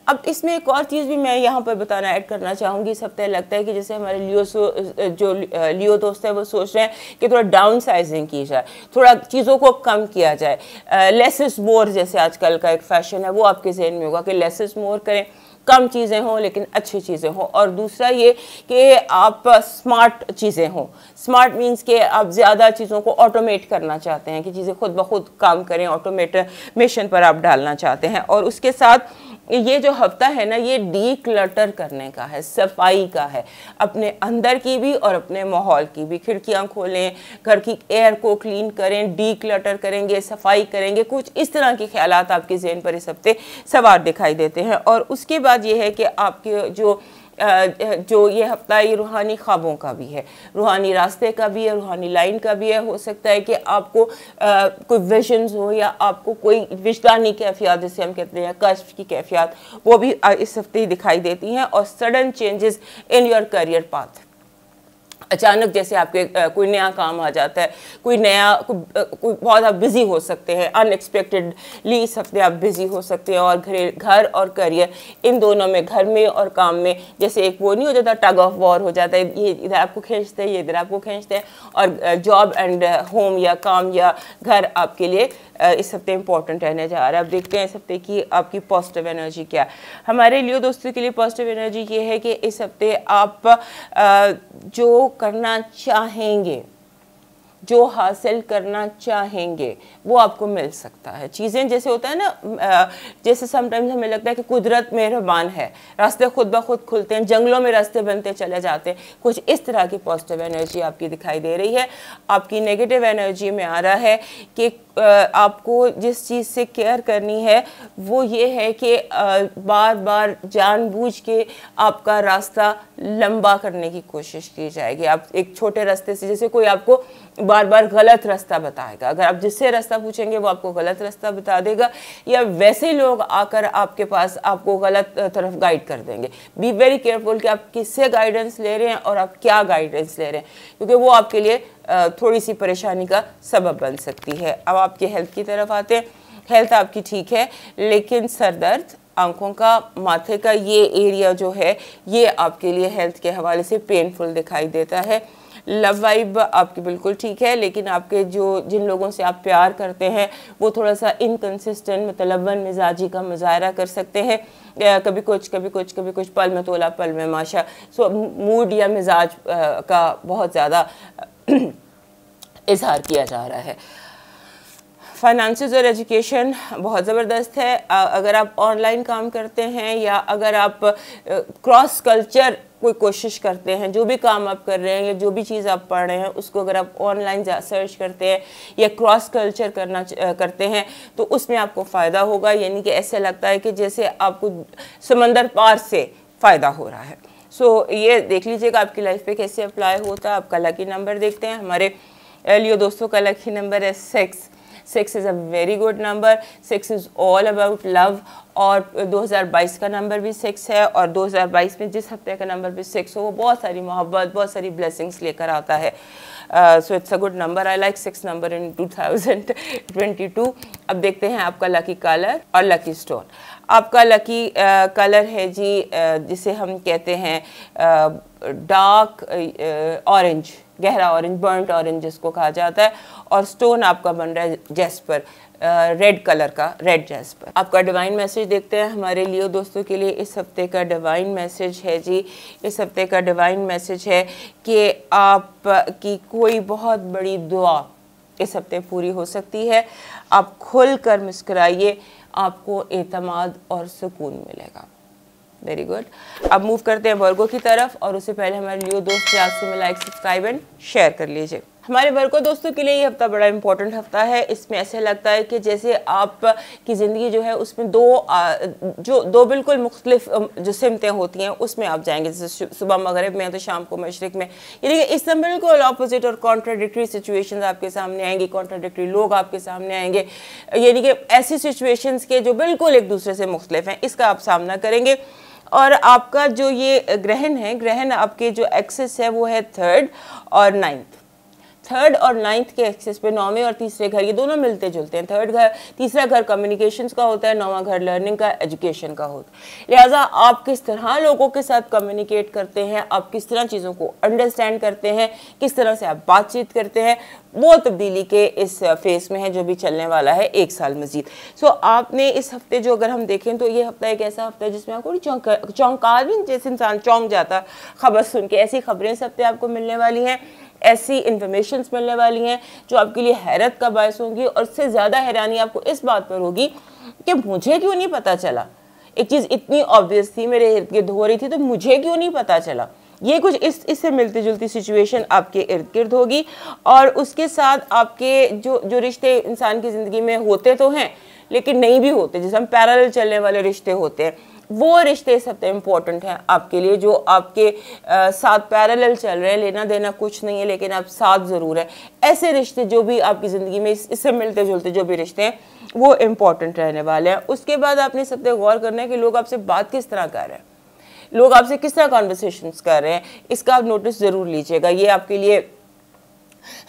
अब इसमें एक और चीज़ भी मैं यहाँ पर बताना ऐड करना चाहूँगी। इस हफ्ते लगता है कि जैसे हमारे लियो दोस्त है वो सोच रहे हैं कि थोड़ा डाउन साइजिंग की जाए, थोड़ा चीज़ों को कम किया जाए। लेस इज़ मोर जैसे आजकल का एक फैशन है, वो आपके जहन में होगा कि लेस इज़ मोर करें, कम चीज़ें हों लेकिन अच्छी चीज़ें हों। और दूसरा ये कि आप स्मार्ट चीज़ें हों। स्मार्ट मीन्स कि आप ज़्यादा चीज़ों को ऑटोमेट करना चाहते हैं, कि चीज़ें खुद ब खुद काम करें, ऑटोमेशन पर आप डालना चाहते हैं। और उसके साथ ये जो हफ्ता है ना, ये डी क्लटर करने का है, सफाई का है, अपने अंदर की भी और अपने माहौल की भी। खिड़कियाँ खोलें, घर की एयर को क्लीन करें, डी क्लटर करेंगे, सफाई करेंगे, कुछ इस तरह के ख्यालात आपके ज़हन पर इस हफ्ते सवार दिखाई देते हैं। और उसके बाद ये है कि आपके जो ये हफ्ता ये रूहानी ख्वाबों का भी है, रूहानी रास्ते का भी है, रूहानी लाइन का भी है। हो सकता है कि आपको कोई विजन्स हो या आपको कोई विजदानी कैफियत जिसे हम कहते हैं, कश्फ की कैफियत, वो भी इस हफ्ते दिखाई देती हैं। और sudden changes in your career path, अचानक जैसे आपके कोई नया काम आ जाता है, कोई बहुत आप बिज़ी हो सकते हैं, अनएक्सपेक्टेडली इस हफ्ते आप बिज़ी हो सकते हैं। और घर और करियर इन दोनों में, घर में और काम में जैसे एक वो नहीं हो जाता, टग ऑफ वॉर हो जाता है, ये इधर आपको खींचते हैं, ये इधर आपको खींचते हैं। और जॉब एंड होम या काम या घर आपके लिए इस हफ्ते इंपॉर्टेंट रहने जा रहा है। अब देखते हैं इस हफ्ते की आपकी पॉजिटिव एनर्जी क्या है। हमारे लियो दोस्तों के लिए पॉजिटिव एनर्जी ये है कि इस हफ्ते आप जो करना चाहेंगे, जो हासिल करना चाहेंगे वो आपको मिल सकता है। चीज़ें जैसे होता है ना, जैसे समटाइम्स हमें लगता है कि कुदरत मेहरबान है, रास्ते खुद ब खुद खुलते हैं, जंगलों में रास्ते बनते चले जाते हैं, कुछ इस तरह की पॉजिटिव एनर्जी आपकी दिखाई दे रही है। आपकी नेगेटिव एनर्जी में आ रहा है कि आपको जिस चीज़ से केयर करनी है वो ये है कि बार बार जानबूझ के आपका रास्ता लंबा करने की कोशिश की जाएगी। आप एक छोटे रास्ते से, जैसे कोई आपको बार बार गलत रास्ता बताएगा, अगर आप जिससे रास्ता पूछेंगे वो आपको गलत रास्ता बता देगा, या वैसे लोग आकर आपके पास आपको गलत तरफ गाइड कर देंगे। बी वेरी केयरफुल कि आप किससे गाइडेंस ले रहे हैं और आप क्या गाइडेंस ले रहे हैं, क्योंकि वो आपके लिए थोड़ी सी परेशानी का सबब बन सकती है। अब आपके हेल्थ की तरफ आते हैं। हेल्थ आपकी ठीक है, लेकिन सर दर्द, आंखों का, माथे का ये एरिया जो है ये आपके लिए हेल्थ के हवाले से पेनफुल दिखाई देता है। लव वाइब आपकी बिल्कुल ठीक है, लेकिन आपके जिन लोगों से आप प्यार करते हैं वो थोड़ा सा इनकंसिस्टेंट, मतलब मिजाजी का मुजाहरा कर सकते हैं। कभी कुछ कभी कुछ कभी कुछ, पल में तोला पल में माशा। सो मूड या मिजाज का बहुत ज़्यादा इजहार किया जा रहा है। फाइनेंसेस और एजुकेशन बहुत ज़बरदस्त है। अगर आप ऑनलाइन काम करते हैं या अगर आप क्रॉस कल्चर कोई कोशिश करते हैं, जो भी काम आप कर रहे हैं या जो भी चीज़ आप पढ़ रहे हैं उसको अगर आप ऑनलाइन सर्च करते हैं या क्रॉस कल्चर करते हैं तो उसमें आपको फ़ायदा होगा। यानी कि ऐसे लगता है कि जैसे आपको समंदर पार से फ़ायदा हो रहा है। सो ये देख लीजिएगा आपकी लाइफ पे कैसे अप्लाई होता है। आपका लकी नंबर देखते हैं। हमारे लियो दोस्तों का लकी नंबर है 6। 6 is a very good number. 6 is all about love. और 2022 का नंबर भी 6 है, और 2022 में जिस हफ्ते का नंबर भी 6 हो वो बहुत सारी मोहब्बत, बहुत सारी ब्लेसिंग्स लेकर आता है। So it's a good number. I like 6 number in 2022। अब देखते हैं आपका लकी कलर और लकी स्टोन। आपका लकी कलर है जी जिसे हम कहते हैं डार्क ऑरेंज, गहरा ऑरेंज, बर्न्ट ऑरेंज जिसको कहा जाता है। और स्टोन आपका बन रहा है जैस्पर, रेड कलर का, रेड जैस्पर। आपका डिवाइन मैसेज देखते हैं हमारे लियो दोस्तों के लिए। इस हफ्ते का डिवाइन मैसेज है जी, इस हफ्ते का डिवाइन मैसेज है कि आपकी कोई बहुत बड़ी दुआ इस हफ्ते पूरी हो सकती है। आप खुल कर मुस्कुराइए, आपको एतमाद और सुकून मिलेगा। Very good. अब मूव करते हैं वर्गो की तरफ, और उससे पहले हमारे लियो दोस्त से आज से में लाइक, सब्सक्राइब एंड शेयर कर लीजिए। हमारे वर्गो दोस्तों के लिए ये हफ्ता बड़ा इंपॉर्टेंट हफ्ता है। इसमें ऐसे लगता है कि जैसे आपकी ज़िंदगी जो है उसमें दो बिल्कुल मुख्तलिफ जो सिमतें होती हैं उसमें आप जाएंगे, जैसे सुबह मगरिब में तो शाम को मशरिक में। यानी कि इस समय बिल्कुल अपोजिट और कॉन्ट्राडिक्टरी सिचुएशंस आपके सामने आएंगी, कॉन्ट्राडिक्टरी लोग आपके सामने आएंगे। यानी कि ऐसी सिचुएशंस के जो बिल्कुल एक दूसरे से मुख्तलिफ हैं, इसका आप सामना करेंगे। और आपका जो ये ग्रहण है, ग्रहण आपके जो एक्सिस है वो है 3rd और 9th। 3rd और 9th के एक्सिस पे 9वें और तीसरे घर ये दोनों मिलते जुलते हैं। 3rd घर, तीसरा घर कम्युनिकेशंस का होता है, 9वां घर लर्निंग का, एजुकेशन का होता है। लिहाजा आप किस तरह लोगों के साथ कम्युनिकेट करते हैं, आप किस तरह चीज़ों को अंडरस्टैंड करते हैं, किस तरह से आप बातचीत करते हैं, वो तब्दीली के इस फेस में है जो भी चलने वाला है 1 साल मजीद। सो आपने इस हफ्ते जो अगर हम देखें तो ये हफ्ता एक ऐसा हफ्ता है जिसमें आपको चौंका जैसे इंसान चौंक जाता खबर सुन के, ऐसी खबरें इस हफ्ते आपको मिलने वाली हैं, ऐसी इन्फॉर्मेशंस मिलने वाली हैं जो आपके लिए हैरत का बायस होंगी। और इससे ज़्यादा हैरानी आपको इस बात पर होगी कि मुझे क्यों नहीं पता चला, एक चीज़ इतनी ऑब्वियस थी, मेरे इर्द गिर्द हो रही थी, तो मुझे क्यों नहीं पता चला। ये कुछ इससे मिलती जुलती सिचुएशन आपके इर्द गिर्द होगी। और उसके साथ आपके जो रिश्ते इंसान की ज़िंदगी में होते तो हैं लेकिन नहीं भी होते, जैसे हम पैरेलल चलने वाले रिश्ते होते हैं, वो रिश्ते इस हफ्ते इम्पोर्टेंट हैं आपके लिए, जो आपके साथ पैरेलल चल रहे हैं, लेना देना कुछ नहीं है लेकिन आप साथ ज़रूर है। ऐसे रिश्ते जो भी आपकी ज़िंदगी में इससे मिलते जुलते जो भी रिश्ते हैं वो इम्पोर्टेंट रहने वाले हैं। उसके बाद आपने इस हफ्ते गौर करना है कि लोग आपसे बात किस तरह कर रहे हैं, लोग आपसे किस तरह कॉन्वर्सेशंस कर रहे हैं, इसका आप नोटिस ज़रूर लीजिएगा। ये आपके लिए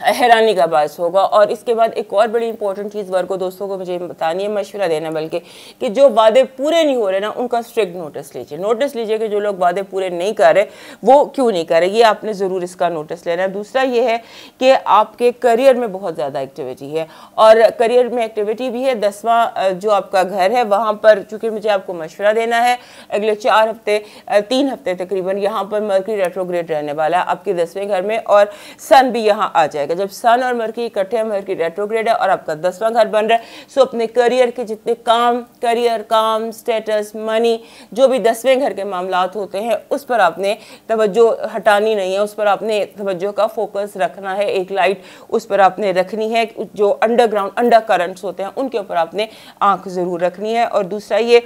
हैरानी का बायस होगा। और इसके बाद एक और बड़ी इंपॉर्टेंट चीज़ वर्गो दोस्तों को मुझे बतानी है, मशवरा देना बल्कि, कि जो वादे पूरे नहीं हो रहे ना उनका स्ट्रिक्ट नोटिस लीजिए कि जो लोग वादे पूरे नहीं कर रहे वो क्यों नहीं कर रहे, ये आपने ज़रूर इसका नोटिस लेना है। दूसरा ये है कि आपके करियर में बहुत ज़्यादा एक्टिविटी है, और करियर में एक्टिविटी भी है। 10वां जो आपका घर है वहाँ पर, चूँकि मुझे आपको मशवरा देना है, अगले 4 हफ्ते 3 हफ्ते तकरीबन यहाँ पर मर्करी रेट्रोग्रेड रहने वाला है आपके 10वें घर में, और सन भी यहाँ आ आ जाएगा। जब सन और मरकरी इकट्ठे हैं, मरकरी रेट्रोग्रेड है और आपका 10वां घर बन रहा है, सो अपने करियर के जितने काम, करियर, काम, स्टेटस, मनी, जो भी 10वें घर के मामलात होते हैं उस पर आपने तवज्जो हटानी नहीं है, उस पर आपने तवज्जो का फोकस रखना है। एक लाइट उस पर आपने रखनी है, जो अंडरग्राउंड अंडर करंट्स होते हैं उनके ऊपर आपने आंख ज़रूर रखनी है। और दूसरा ये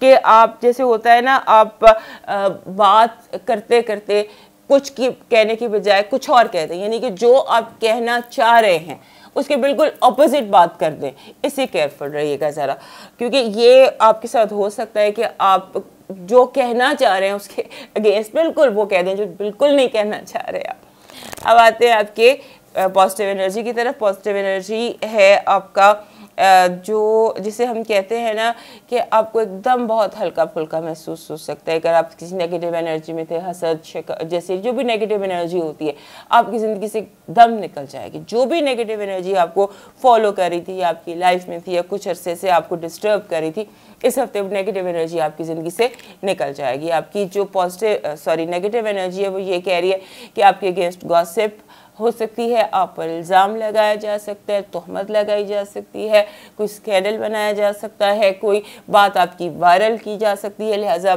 कि आप जैसे होता है ना, आप बात करते करते कुछ की कहने की बजाय कुछ और कहते हैं, यानी कि जो आप कहना चाह रहे हैं उसके बिल्कुल ऑपोजिट बात कर दें। इससे केयरफुल रहिएगा ज़रा, क्योंकि ये आपके साथ हो सकता है कि आप जो कहना चाह रहे हैं उसके अगेंस्ट बिल्कुल वो कह दें जो बिल्कुल नहीं कहना चाह रहे आप। अब आते हैं आपके पॉजिटिव एनर्जी की तरफ। पॉजिटिव एनर्जी है आपका जो जिसे हम कहते हैं ना कि आपको एकदम बहुत हल्का फुल्का महसूस हो सकता है। अगर आप किसी नेगेटिव एनर्जी में थे, हसद, जैसे जो भी नेगेटिव एनर्जी होती है आपकी ज़िंदगी से दम निकल जाएगी। जो भी नेगेटिव एनर्जी आपको फॉलो कर रही थी, आपकी लाइफ में थी या कुछ अरसे से आपको डिस्टर्ब कर रही थी, इस हफ्ते नेगेटिव एनर्जी आपकी ज़िंदगी से निकल जाएगी। आपकी जो नेगेटिव एनर्जी है वो ये कह रही है कि आपके अगेंस्ट गॉसिप हो सकती है, आप पर इल्ज़ाम लगाया जा सकता है, तोहमत लगाई जा सकती है, कोई स्कैंडल बनाया जा सकता है, कोई बात आपकी वायरल की जा सकती है। लिहाजा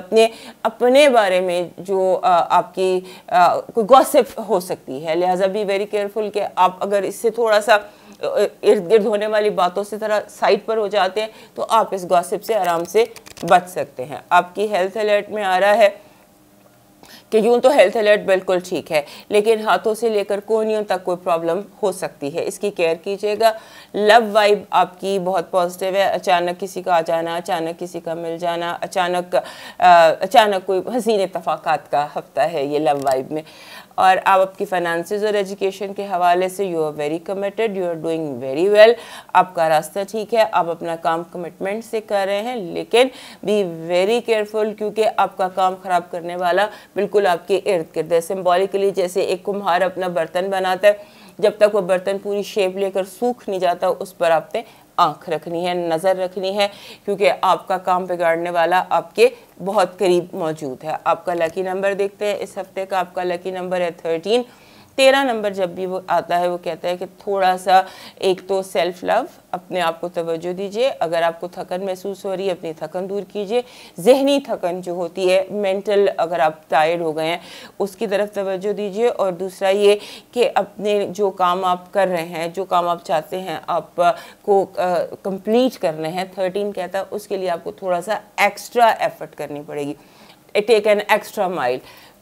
अपने बारे में जो आपकी कोई गॉसिप हो सकती है, लिहाजा बी वेरी केयरफुल कि आप अगर इससे थोड़ा सा इर्द गिर्द होने वाली बातों से थोड़ा साइड पर हो जाते हैं तो आप इस गॉसिप से आराम से बच सकते हैं। आपकी हेल्थ अलर्ट में आ रहा है कि यूँ तो हेल्थ अलर्ट बिल्कुल ठीक है, लेकिन हाथों से लेकर कोहनियों तक कोई प्रॉब्लम हो सकती है, इसकी केयर कीजिएगा। लव वाइब आपकी बहुत पॉजिटिव है। अचानक किसी का आ जाना, अचानक किसी का मिल जाना, अचानक कोई हसीन इत्तफाकात का हफ्ता है ये लव वाइब में। और आप आपकी फाइनेंसेस और एजुकेशन के हवाले से you are very committed, you are doing very well. आपका रास्ता ठीक है, आप अपना काम कमिटमेंट से कर रहे हैं, लेकिन बी वेरी केयरफुल क्योंकि आपका काम ख़राब करने वाला बिल्कुल आपके इर्द गिर्द है। सिम्बॉलिकली जैसे एक कुम्हार अपना बर्तन बनाता है, जब तक वो बर्तन पूरी शेप लेकर सूख नहीं जाता उस पर आपने आँख रखनी है, नज़र रखनी है, क्योंकि आपका काम बिगाड़ने वाला आपके बहुत करीब मौजूद है। आपका लकी नंबर देखते हैं इस हफ्ते का। आपका लकी नंबर है 13। 13 नंबर जब भी वो आता है वो कहता है कि थोड़ा सा एक तो सेल्फ लव, अपने आप को तवज्जो दीजिए। अगर आपको थकन महसूस हो रही है अपनी थकन दूर कीजिए। जहनी थकन जो होती है, मेंटल, अगर आप टायर्ड हो गए हैं उसकी तरफ तवज्जो दीजिए। और दूसरा ये कि अपने जो काम आप कर रहे हैं, जो काम आप चाहते हैं आपको कंप्लीट करने हैं, 13 कहता है उसके लिए आपको थोड़ा सा एक्स्ट्रा एफर्ट करनी पड़ेगी, टेक एन एक्स्ट्रा माइल।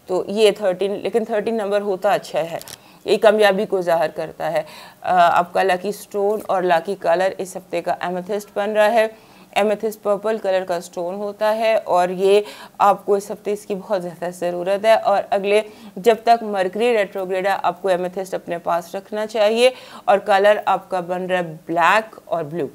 तो ये 13, लेकिन 13 नंबर होता अच्छा है, ये कामयाबी को ज़ाहिर करता है। आपका लकी स्टोन और लकी कलर इस हफ्ते का एमेथिस्ट बन रहा है। एमेथिस्ट पर्पल कलर का स्टोन होता है और ये आपको इस हफ्ते इसकी बहुत ज़्यादा ज़रूरत है। और अगले जब तक मरकरी रेट्रोग्रेड है आपको एमेथिस्ट अपने पास रखना चाहिए। और कलर आपका बन रहा है ब्लैक और ब्लू।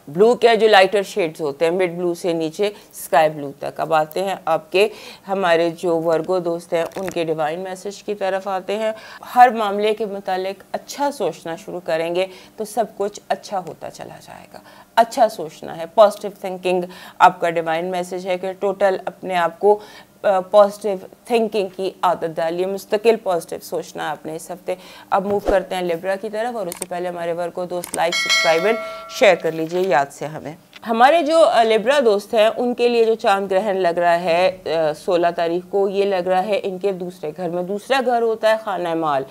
ब्लू के जो लाइटर शेड्स होते हैं, मिड ब्लू से नीचे स्काई ब्लू तक। अब आते हैं आपके हमारे जो वर्गो दोस्त हैं उनके डिवाइन मैसेज की तरफ आते हैं। हर मामले के मुतालिक अच्छा सोचना शुरू करेंगे तो सब कुछ अच्छा होता चला जाएगा। अच्छा सोचना है, पॉजिटिव थिंकिंग आपका डिवाइन मैसेज है कि टोटल अपने आप को पॉजिटिव थिंकिंग की आदत डालिए, मुस्तकिल पॉजिटिव सोचना है आपने इस हफ्ते। अब मूव करते हैं लिब्रा की तरफ और उससे पहले हमारे वर्क को दोस्त लाइक, सब्सक्राइब एंड शेयर कर लीजिए याद से हमें। हमारे जो लिब्रा दोस्त हैं उनके लिए जो चांद ग्रहण लग रहा है 16 तारीख को, ये लग रहा है इनके दूसरे घर में। दूसरा घर होता है खाना माल,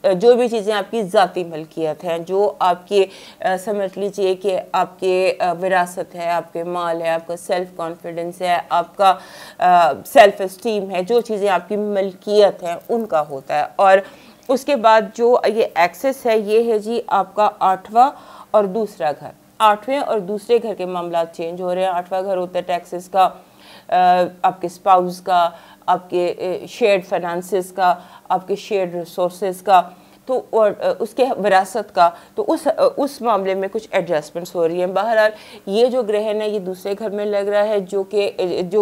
जो भी चीज़ें आपकी ज़ाती मलकियत हैं, जो आपके समझ लीजिए कि आपके विरासत है, आपके माल है, आपका सेल्फ कॉन्फिडेंस है, आपका सेल्फ इस्टीम है, जो चीज़ें आपकी मलकियत हैं उनका होता है। और उसके बाद जो ये एक्सेस है ये है जी आपका 8वां और दूसरा घर। 8वें और दूसरे घर के मामला चेंज हो रहे हैं। 8वां घर होता है टैक्सेस का, आपके स्पाउस का, आपके शेयर्ड फाइनेंसेस का, आपके शेयर्ड रिसोर्सेज का, तो और उसके विरासत का, तो उस मामले में कुछ एडजस्टमेंट्स हो रही हैं। बहरहाल ये जो ग्रहण है ये दूसरे घर में लग रहा है जो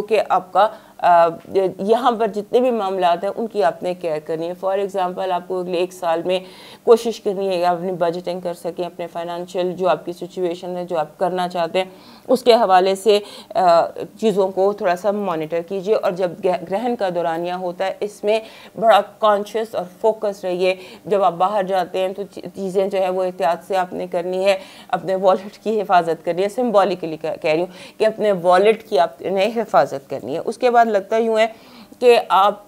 कि आपका यहाँ पर जितने भी मामला हैं उनकी आपने केयर करनी है। फॉर एग्जांपल आपको अगले 1 साल में कोशिश करनी है कि आप अपनी बजटिंग कर सकें, अपने फाइनेंशियल जो आपकी सिचुएशन है, जो आप करना चाहते हैं उसके हवाले से चीज़ों को थोड़ा सा मॉनिटर कीजिए। और जब ग्रहण का दौरानिया होता है इसमें बड़ा कॉन्शियस और फोकस रहिए। जब आप बाहर जाते हैं तो चीज़ें जो है वो एहतियात से आपने करनी है, अपने वॉलेट की हिफाजत करनी है। सिम्बॉलिकली कह रही हूँ कि अपने वॉलेट की आपने हिफाजत करनी है। उसके बाद लगता यूँ है कि आप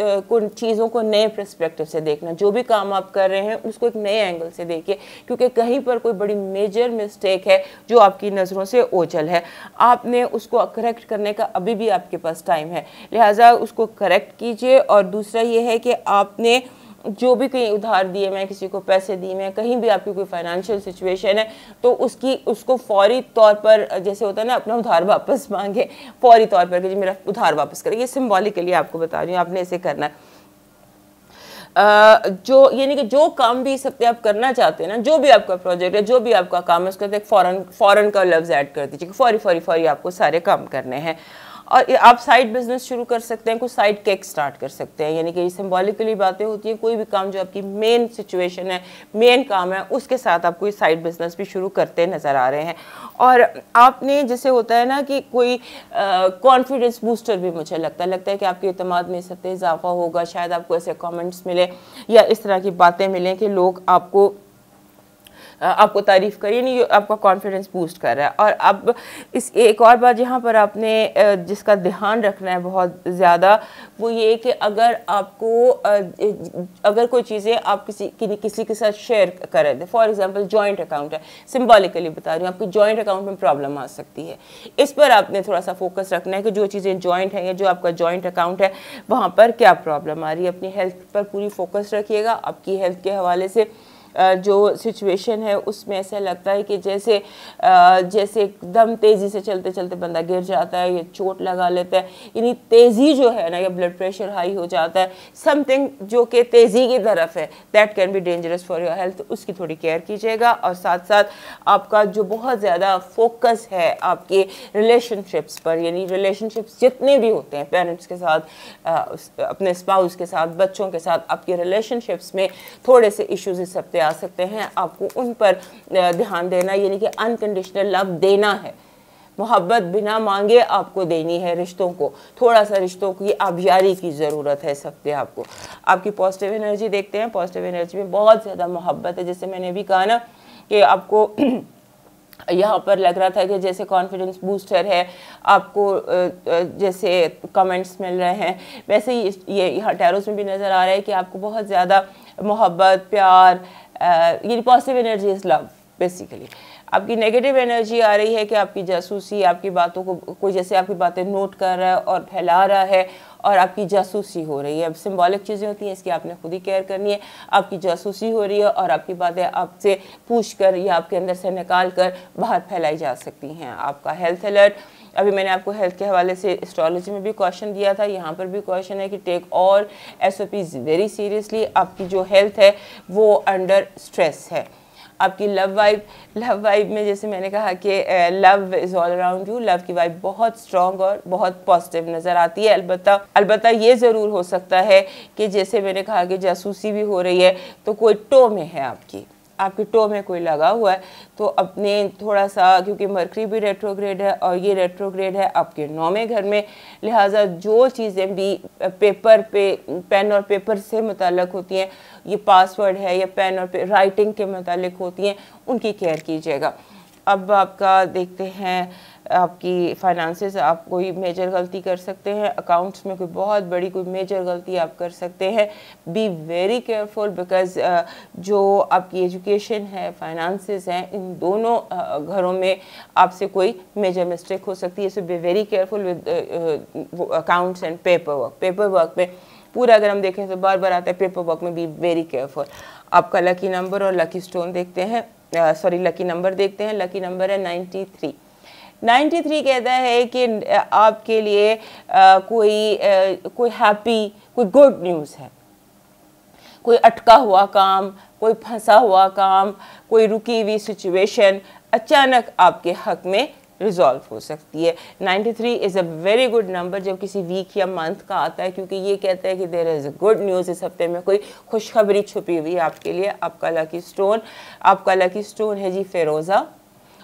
कुछ चीज़ों को नए पर्सपेक्टिव से देखना, जो भी काम आप कर रहे हैं उसको एक नए एंगल से देखिए, क्योंकि कहीं पर कोई बड़ी मेजर मिस्टेक है जो आपकी नज़रों से ओझल है, आपने उसको करेक्ट करने का अभी भी आपके पास टाइम है, लिहाजा उसको करेक्ट कीजिए। और दूसरा ये है कि आपने जो भी कहीं उधार दिए, मैं किसी को पैसे दिए, मैं कहीं भी आपकी कोई फाइनेंशियल सिचुएशन है तो उसको फौरी तौर पर, जैसे होता है ना अपना उधार वापस मांगे, फौरी तौर पर कि जी मेरा उधार वापस करें। ये सिंबॉलिकली आपको बता रही हूँ, आपने इसे करना है। जो यानी कि जो काम भी इस हफ्ते आप करना चाहते हैं ना, जो भी आपका प्रोजेक्ट है, जो भी आपका काम है, उसके अंदर फौरन का लफ्ज़ ऐड कर दीजिए, फौरी आपको सारे काम करने हैं। और आप साइड बिजनेस शुरू कर सकते हैं, कुछ साइड केक स्टार्ट कर सकते हैं, यानी कि सिंबॉलिकली बातें होती हैं। कोई भी काम जो आपकी मेन सिचुएशन है, मेन काम है, उसके साथ आप कोई साइड बिजनेस भी शुरू करते नज़र आ रहे हैं। और आपने जैसे होता है ना कि कोई कॉन्फिडेंस बूस्टर भी मुझे लगता है कि आपके एतमाद में इस हफ्ते इजाफा होगा। शायद आपको ऐसे कमेंट्स मिले या इस तरह की बातें मिलें कि लोग आपको तारीफ़ करिए, नहीं आपका कॉन्फिडेंस बूस्ट कर रहा है। और अब इस एक और बात यहाँ पर आपने जिसका ध्यान रखना है बहुत ज़्यादा, वो ये कि अगर कोई चीज़ें आप किसी के साथ शेयर कर रहे थे, फॉर एग्जांपल जॉइंट अकाउंट है, सिंबॉलिकली बता रही हूँ, आपकी जॉइंट अकाउंट में प्रॉब्लम आ सकती है। इस पर आपने थोड़ा सा फोकस रखना है कि जो चीज़ें जॉइंट हैं या जो आपका जॉइंट अकाउंट है वहाँ पर क्या प्रॉब्लम आ रही है। अपनी हेल्थ पर पूरी फोकस रखिएगा। आपकी हेल्थ के हवाले से जो सिचुएशन है उसमें ऐसा लगता है कि जैसे एकदम तेज़ी से चलते चलते बंदा गिर जाता है या चोट लगा लेता है, यानी तेज़ी जो है ना, या ब्लड प्रेशर हाई हो जाता है, समथिंग जो कि तेज़ी की तरफ है, that can be dangerous for your health. उसकी थोड़ी केयर कीजिएगा। और साथ साथ आपका जो बहुत ज़्यादा फोकस है आपके रिलेशनशिप्स पर, यानी रिलेशनशिप्स जितने भी होते हैं, पेरेंट्स के साथ, अपने स्पाउस के साथ, बच्चों के साथ, आपके रिलेशनशिप्स में थोड़े से इश्यूज इस हफ्ते आ सकते हैं। आपको उन पर ध्यान देना, यानी कि अनकंडीशनल लव देना है, मोहब्बत बिना मांगे आपको देनी है रिश्तों को। थोड़ा सा रिश्तों की आबियारी की ज़रूरत है इस हफ्ते आपको। आपकी पॉजिटिव एनर्जी देखते हैं। पॉजिटिव एनर्जी में बहुत ज़्यादा मोहब्बत है, जैसे मैंने भी कहा ना कि आपको यहाँ पर लग रहा था कि जैसे कॉन्फिडेंस बूस्टर है, आपको जैसे कमेंट्स मिल रहे हैं, वैसे ही ये यहाँ टैरोस में भी नज़र आ रहा है कि आपको बहुत ज़्यादा मोहब्बत, प्यार, ये positive energy is love basically. आपकी नेगेटिव एनर्जी आ रही है कि आपकी जासूसी, आपकी बातों को कोई जैसे आपकी बातें नोट कर रहा है और फैला रहा है और आपकी जासूसी हो रही है। अब सिंबॉलिक चीज़ें होती हैं, इसकी आपने खुद ही केयर करनी है। आपकी जासूसी हो रही है और आपकी बातें आपसे पूछ कर या आपके अंदर से निकाल कर बाहर फैलाई जा सकती हैं। आपका हेल्थ अलर्ट, अभी मैंने आपको हेल्थ के हवाले से एस्ट्रोलॉजी में भी क्वेश्चन दिया था, यहाँ पर भी क्वेश्चन है कि take all SOPs very seriously. आपकी जो हेल्थ है वो अंडर स्ट्रेस है। आपकी लव वाइब में जैसे मैंने कहा कि love is all around you, love की वाइब बहुत स्ट्रॉन्ग और बहुत पॉजिटिव नज़र आती है। अलबत्ता ये ज़रूर हो सकता है कि जैसे मैंने कहा कि जासूसी भी हो रही है, तो कोई टो में है, आपके टो में कोई लगा हुआ है, तो अपने थोड़ा सा, क्योंकि मरकरी भी रेट्रोग्रेड है और ये रेट्रोग्रेड है आपके 9वें घर में, लिहाजा जो चीज़ें भी पेन और पेपर से मुताल्लिक होती हैं, ये पासवर्ड है या पेन और राइटिंग के मुताल्लिक होती हैं, उनकी केयर कीजिएगा। अब आपका देखते हैं आपकी फाइनेंसेस, आप कोई मेजर गलती कर सकते हैं, अकाउंट्स में कोई बहुत बड़ी कोई मेजर गलती आप कर सकते हैं। बी वेरी केयरफुल बिकॉज जो आपकी एजुकेशन है, फाइनेंसेस हैं, इन दोनों घरों में आपसे कोई मेजर मिस्टेक हो सकती है। So be very careful with accounts and paper work में पूरा अगर हम देखें तो बार बार आता है पेपर वर्क में, बी वेरी केयरफुल। आपका लकी नंबर और लकी स्टोन देखते हैं, लकी नंबर देखते हैं। लकी नंबर है 93। 93 कहता है कि आपके लिए कोई हैप्पी, कोई गुड न्यूज़ है, कोई अटका हुआ काम, कोई फंसा हुआ काम, कोई रुकी हुई सिचुएशन अचानक आपके हक में रिजॉल्व हो सकती है। 93 is a very good number जब किसी वीक या मंथ का आता है, क्योंकि ये कहता है कि देयर इज़ गुड न्यूज़, इस हफ्ते में कोई खुशखबरी छुपी हुई है आपके लिए। आपका लकी स्टोन है जी फेरोज़ा,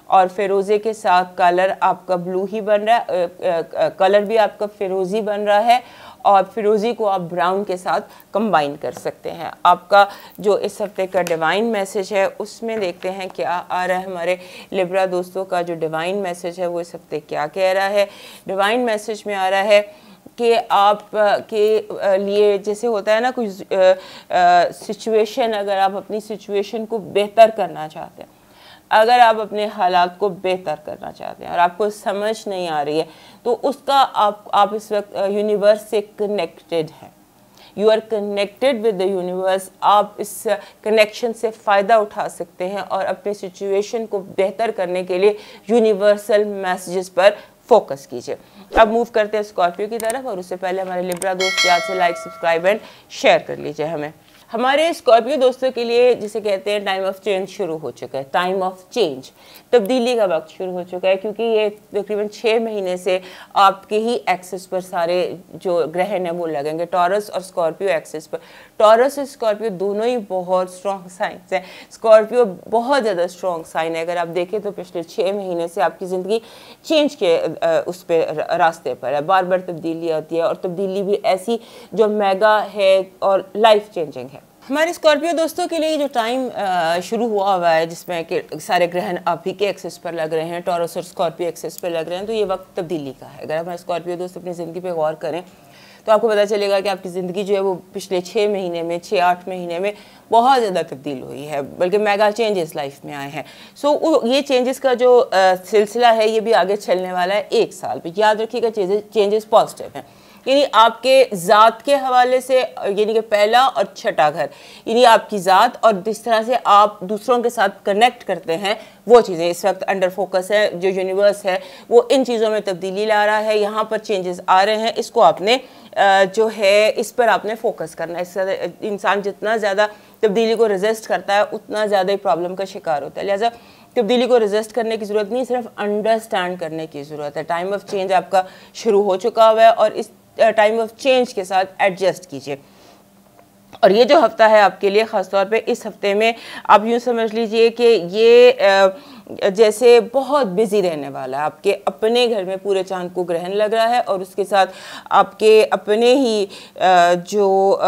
और फिरोज़े के साथ कलर आपका ब्लू ही बन रहा है, कलर भी आपका फिरोज़ी बन रहा है, और फिरोज़ी को आप ब्राउन के साथ कंबाइन कर सकते हैं। आपका जो इस हफ्ते का डिवाइन मैसेज है उसमें देखते हैं क्या आ रहा है। हमारे लिब्रा दोस्तों का जो डिवाइन मैसेज है वो इस हफ्ते क्या कह रहा है। डिवाइन मैसेज में आ रहा है कि आप के लिए जैसे होता है ना कुछ सिचुएशन, अगर आप अपनी सिचुएशन को बेहतर करना चाहते हैं, अगर आप अपने हालात को बेहतर करना चाहते हैं और आपको समझ नहीं आ रही है, तो उसका आप इस वक्त यूनिवर्स से कनेक्टेड हैं। You are connected with the universe. आप इस कनेक्शन से फ़ायदा उठा सकते हैं और अपने सिचुएशन को बेहतर करने के लिए यूनिवर्सल मैसेजेस पर फोकस कीजिए। अब मूव करते हैं स्कॉर्पियो की तरफ, और उससे पहले हमारे लिब्रा दोस्त याद से लाइक, सब्सक्राइब एंड शेयर कर लीजिए हमें। हमारे स्कॉर्पियो दोस्तों के लिए जिसे कहते हैं टाइम ऑफ चेंज शुरू हो चुका है। टाइम ऑफ चेंज, तब्दीली का वक्त शुरू हो चुका है, क्योंकि ये तकरीबन 6 महीने से आपके ही एक्सिस पर सारे जो ग्रहण है वो लगेंगे, टॉरस और स्कॉर्पियो एक्सिस पर। टॉरस और स्कॉर्पियो दोनों ही बहुत स्ट्रॉन्ग साइंस हैं। स्कॉर्पियो बहुत ज़्यादा स्ट्रॉन्ग साइन है। अगर आप देखें तो पिछले 6 महीने से आपकी ज़िंदगी चेंज के उस पर रास्ते पर है, बार बार तब्दीली आती है, और तब्दीली भी ऐसी जो मेगा है और लाइफ चेंजिंग है। हमारे स्कॉर्पियो दोस्तों के लिए जो टाइम शुरू हुआ है जिसमें कि सारे ग्रहण आप ही के एक्सेस पर लग रहे हैं, टॉरस और स्कॉर्पियो एक्सेस पर लग रहे हैं, तो ये वक्त तब्दीली का है। अगर हमारे स्कॉर्पियो दोस्त अपनी ज़िंदगी पे गौर करें तो आपको पता चलेगा कि आपकी ज़िंदगी जो है वो पिछले 6 महीने में, 6-8 महीने में बहुत ज़्यादा तब्दील हुई है, बल्कि मेगा चेंजेस लाइफ में आए हैं। सो ये चेंजेस का जो सिलसिला है ये भी आगे चलने वाला है 1 साल पर। याद रखिएगा चेंजेस पॉजिटिव हैं, यानी आपके ज़ात के हवाले से, यानी कि पहला और छठा घर, यानी आपकी ज़ात और जिस तरह से आप दूसरों के साथ कनेक्ट करते हैं वो चीज़ें इस वक्त अंडर फोकस है। जो यूनिवर्स है वो इन चीज़ों में तब्दीली ला रहा है, यहाँ पर चेंजेस आ रहे हैं, इसको आपने जो है इस पर आपने फोकस करना है। इससे इंसान जितना ज़्यादा तब्दीली को रेजिस्ट करता है उतना ज़्यादा ही प्रॉब्लम का शिकार होता है। लिहाजा तब्दीली को रेजिस्ट करने की ज़रूरत नहीं, सिर्फ अंडरस्टैंड करने की ज़रूरत है। टाइम ऑफ चेंज आपका शुरू हो चुका हुआ है और इस टाइम ऑफ चेंज के साथ एडजस्ट कीजिए। और ये जो हफ्ता है आपके लिए ख़ास तौर पे, इस हफ्ते में आप यूँ समझ लीजिए कि ये जैसे बहुत बिजी रहने वाला है। आपके अपने घर में पूरे चांद को ग्रहण लग रहा है, और उसके साथ आपके अपने ही जो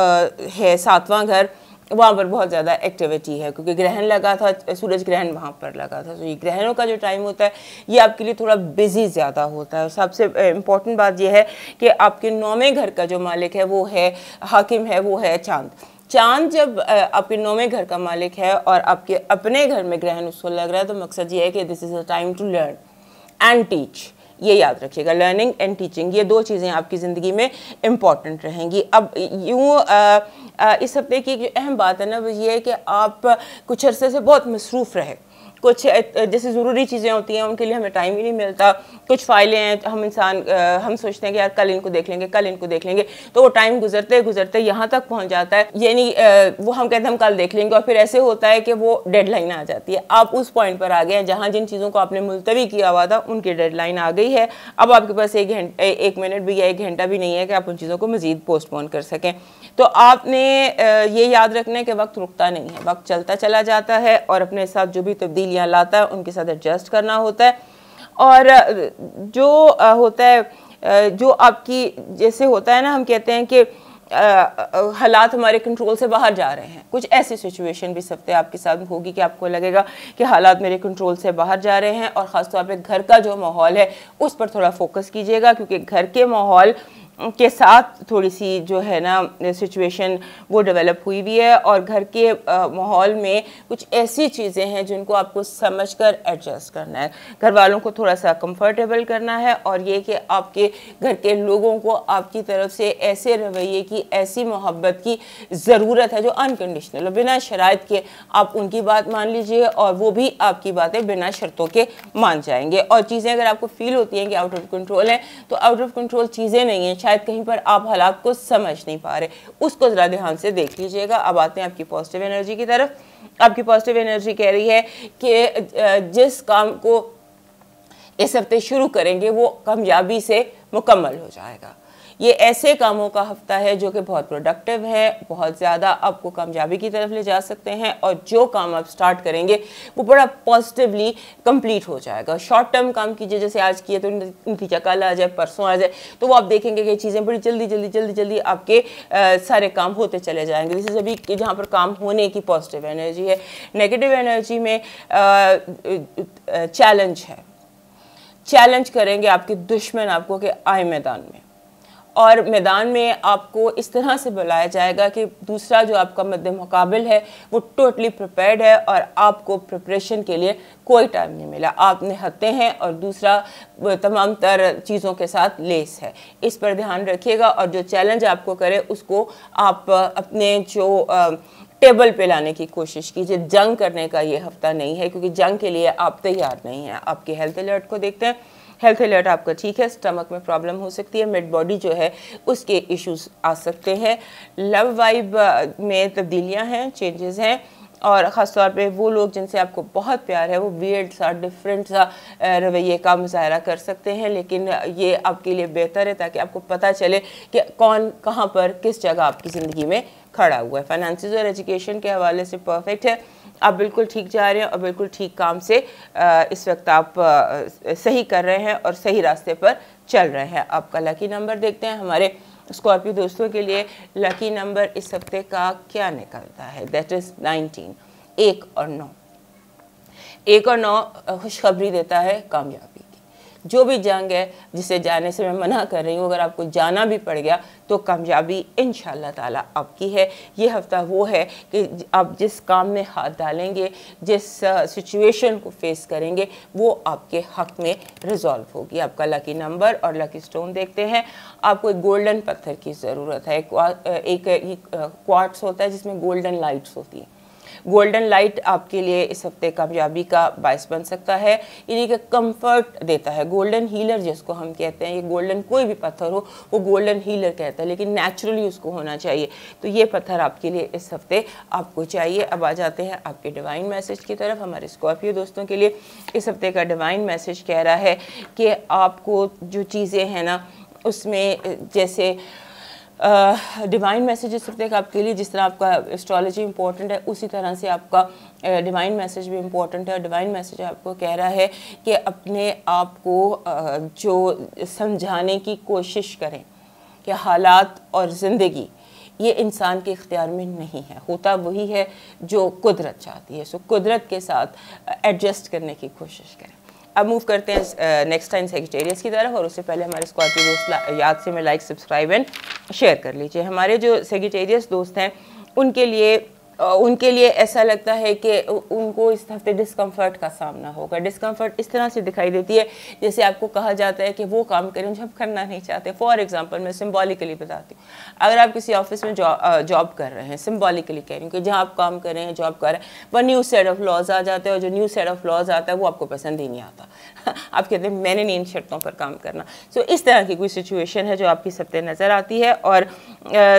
है 7वां घर, वहाँ पर बहुत ज़्यादा एक्टिविटी है, क्योंकि ग्रहण लगा था, सूरज ग्रहण वहाँ पर लगा था। तो ये ग्रहणों का जो टाइम होता है ये आपके लिए थोड़ा बिजी ज़्यादा होता है। और सबसे इम्पॉर्टेंट बात यह है कि आपके 9वें घर का जो मालिक है वो है, हाकिम है, वो है चांद। चांद जब आपके 9वें घर का मालिक है और आपके अपने घर में ग्रहण उसको लग रहा है, तो मकसद ये है कि this is a time to learn and teach. ये याद रखिएगा, लर्निंग एंड टीचिंग, ये 2 चीज़ें आपकी ज़िंदगी में इम्पॉर्टेंट रहेंगी। अब यूँ इस हफ्ते की जो अहम बात है ना वो ये है कि आप कुछ अरसे से बहुत मसरूफ़ रहे। कुछ जैसे ज़रूरी चीज़ें होती हैं उनके लिए हमें टाइम ही नहीं मिलता। कुछ फाइलें हैं, हम सोचते हैं कि यार कल इनको देख लेंगे, कल इनको देख लेंगे, तो वो टाइम गुजरते गुजरते यहाँ तक पहुँच जाता है, यानी वो हम कहते हैं हम कल देख लेंगे, और फिर ऐसे होता है कि वो डेडलाइन आ जाती है। आप उस पॉइंट पर आ गए हैं जहाँ जिन चीज़ों को आपने मुलतवी किया हुआ था उनकी डेडलाइन आ गई है। अब आपके पास 1 मिनट भी या 1 घंटा भी नहीं है कि आप उन चीज़ों को मज़ीद पोस्टपोन कर सकें। तो आपने ये याद रखना है कि वक्त रुकता नहीं है, वक्त चलता चला जाता है, और अपने साथ जो भी तब्दीलियाँ लाता है उनके साथ एडजस्ट करना होता है। और जो होता है, जो आपकी जैसे होता है ना, हम कहते हैं कि हालात हमारे कंट्रोल से बाहर जा रहे हैं। कुछ ऐसी सिचुएशन भी इस हफ्ते आपके साथ होगी कि आपको लगेगा कि हालात मेरे कंट्रोल से बाहर जा रहे हैं, और ख़ास तौर पे घर का जो माहौल है उस पर थोड़ा फोकस कीजिएगा, क्योंकि घर के माहौल के साथ थोड़ी सी जो है ना सिचुएशन वो डेवलप हुई हुई है, और घर के माहौल में कुछ ऐसी चीज़ें हैं जिनको आपको समझकर एडजस्ट करना है। घर वालों को थोड़ा सा कंफर्टेबल करना है, और ये कि आपके घर के लोगों को आपकी तरफ से ऐसे रवैये की, ऐसी मोहब्बत की ज़रूरत है जो अनकंडीशनल हो, बिना शराइत के आप उनकी बात मान लीजिए और वो भी आपकी बातें बिना शर्तों के मान जाएंगे। और चीज़ें अगर आपको फील होती हैं कि आउट ऑफ कंट्रोल है, तो आउट ऑफ कंट्रोल चीज़ें नहीं हैं, शायद कहीं पर आप हालात को समझ नहीं पा रहे, उसको ज़रा ध्यान से देख लीजिएगा। अब आते हैं आपकी पॉजिटिव एनर्जी की तरफ। आपकी पॉजिटिव एनर्जी कह रही है कि जिस काम को इस हफ्ते शुरू करेंगे वो कामयाबी से मुकम्मल हो जाएगा। ये ऐसे कामों का हफ्ता है जो कि बहुत प्रोडक्टिव है, बहुत ज़्यादा आपको कामयाबी की तरफ ले जा सकते हैं, और जो काम आप स्टार्ट करेंगे वो बड़ा पॉजिटिवली कंप्लीट हो जाएगा। शॉर्ट टर्म काम कीजिए, जैसे आज किए तो नतीजा कल आ जाए, परसों आ जाए, तो वो आप देखेंगे कि चीज़ें बड़ी जल्दी आपके सारे काम होते चले जाएंगे। दिस इज़ अभी जहाँ पर काम होने की पॉजिटिव एनर्जी है। नेगेटिव एनर्जी में चैलेंज है, चैलेंज करेंगे आपके दुश्मन आपको कि आए मैदान में, और मैदान में आपको इस तरह से बुलाया जाएगा कि दूसरा जो आपका मद्दे मुकाबिल है वो टोटली प्रिपेयर्ड है और आपको प्रिपरेशन के लिए कोई टाइम नहीं मिला। आप निहत्ते हैं और दूसरा तमाम तर चीज़ों के साथ लेस है। इस पर ध्यान रखिएगा, और जो चैलेंज आपको करे उसको आप अपने जो टेबल पे लाने की कोशिश कीजिए। जंग करने का ये हफ्ता नहीं है, क्योंकि जंग के लिए आप तैयार नहीं हैं। आपके हेल्थ अलर्ट को देखते हैं। हेल्थ अलर्ट आपका ठीक है, स्टमक में प्रॉब्लम हो सकती है, मिड बॉडी जो है उसके इश्यूज आ सकते हैं। लव वाइब में तब्दीलियां हैं, चेंजेस हैं, और ख़ास तौर पे वो लोग जिनसे आपको बहुत प्यार है वो वियर्ड सा डिफरेंट सा रवैये का मुजाहरा कर सकते हैं, लेकिन ये आपके लिए बेहतर है ताकि आपको पता चले कि कौन कहाँ पर किस जगह आपकी ज़िंदगी में खड़ा हुआ है। फाइनेंसेस और एजुकेशन के हवाले से परफेक्ट है, आप बिल्कुल ठीक जा रहे हैं और बिल्कुल ठीक काम से इस वक्त आप सही कर रहे हैं और सही रास्ते पर चल रहे हैं। आपका लकी नंबर देखते हैं। हमारे स्कॉर्पियो दोस्तों के लिए लकी नंबर इस हफ्ते का क्या निकलता है, दैट इज़ 19, 1 और 9। 1 और 9 खुशखबरी देता है कामयाबी की। जो भी जंग है जिसे जाने से मैं मना कर रही हूँ, अगर आपको जाना भी पड़ गया तो कामयाबी इंशाल्लाह ताला आपकी है। ये हफ्ता वो है कि आप जिस काम में हाथ डालेंगे, जिस सिचुएशन को फेस करेंगे, वो आपके हक में रिजॉल्व होगी। आपका लकी नंबर और लकी स्टोन देखते हैं। आपको एक गोल्डन पत्थर की ज़रूरत है। एक क्वार्ट्स होता है जिसमें गोल्डन लाइट्स होती हैं। गोल्डन लाइट आपके लिए इस हफ्ते कामयाबी का बायस बन सकता है, यानी कि कंफर्ट देता है। गोल्डन हीलर जिसको हम कहते हैं, ये गोल्डन कोई भी पत्थर हो वो गोल्डन हीलर कहता है, लेकिन नेचुरली उसको होना चाहिए। तो ये पत्थर आपके लिए इस हफ्ते आपको चाहिए। अब आ जाते हैं आपके डिवाइन मैसेज की तरफ। हमारे स्कॉर्पियो दोस्तों के लिए इस हफ्ते का डिवाइन मैसेज कह रहा है कि आपको जो चीज़ें हैं ना उसमें, जैसे डिवाइन मैसेज इस हफ्ते का आपके लिए, जिस तरह आपका एस्ट्रोलॉजी इंपॉर्टेंट है उसी तरह से आपका डिवाइन मैसेज भी इंपॉर्टेंट है। और डिवाइन मैसेज आपको कह रहा है कि अपने आप को जो समझाने की कोशिश करें कि हालात और ज़िंदगी ये इंसान के इख्तियार में नहीं है, होता वही है जो कुदरत चाहती है। सो कुदरत के साथ एडजस्ट करने की कोशिश करें। अब मूव करते हैं नेक्स्ट टाइम सेजिटेरियस की तरफ, और उससे पहले हमारे स्कॉर्पियो दोस्त याद से में लाइक, सब्सक्राइब एंड शेयर कर लीजिए। हमारे जो सेजिटेरियस दोस्त हैं उनके लिए ऐसा लगता है कि उनको इस हफ्ते डिस्कम्फर्ट का सामना होगा। डिस्कम्फर्ट इस तरह से दिखाई देती है जैसे आपको कहा जाता है कि वो काम करें जो आप करना नहीं चाहते। फॉर एग्जांपल मैं सिम्बॉलिकली बताती हूँ, अगर आप किसी ऑफिस में जॉब कर रहे हैं, सिम्बॉलिकली कह रही हूँ कि जहाँ आप काम कर रहे हैं, जॉब कर रहे हैं, वह न्यू सेट ऑफ लॉज आ जाते हैं, और जो न्यू सेट ऑफ लॉज आता है वो आपको पसंद ही नहीं आता। आप कहते हैं मैंने नहीं इन शर्तों पर काम करना। सो इस तरह की कोई सिचुएशन है जो आपकी इस हफ्ते नज़र आती है। और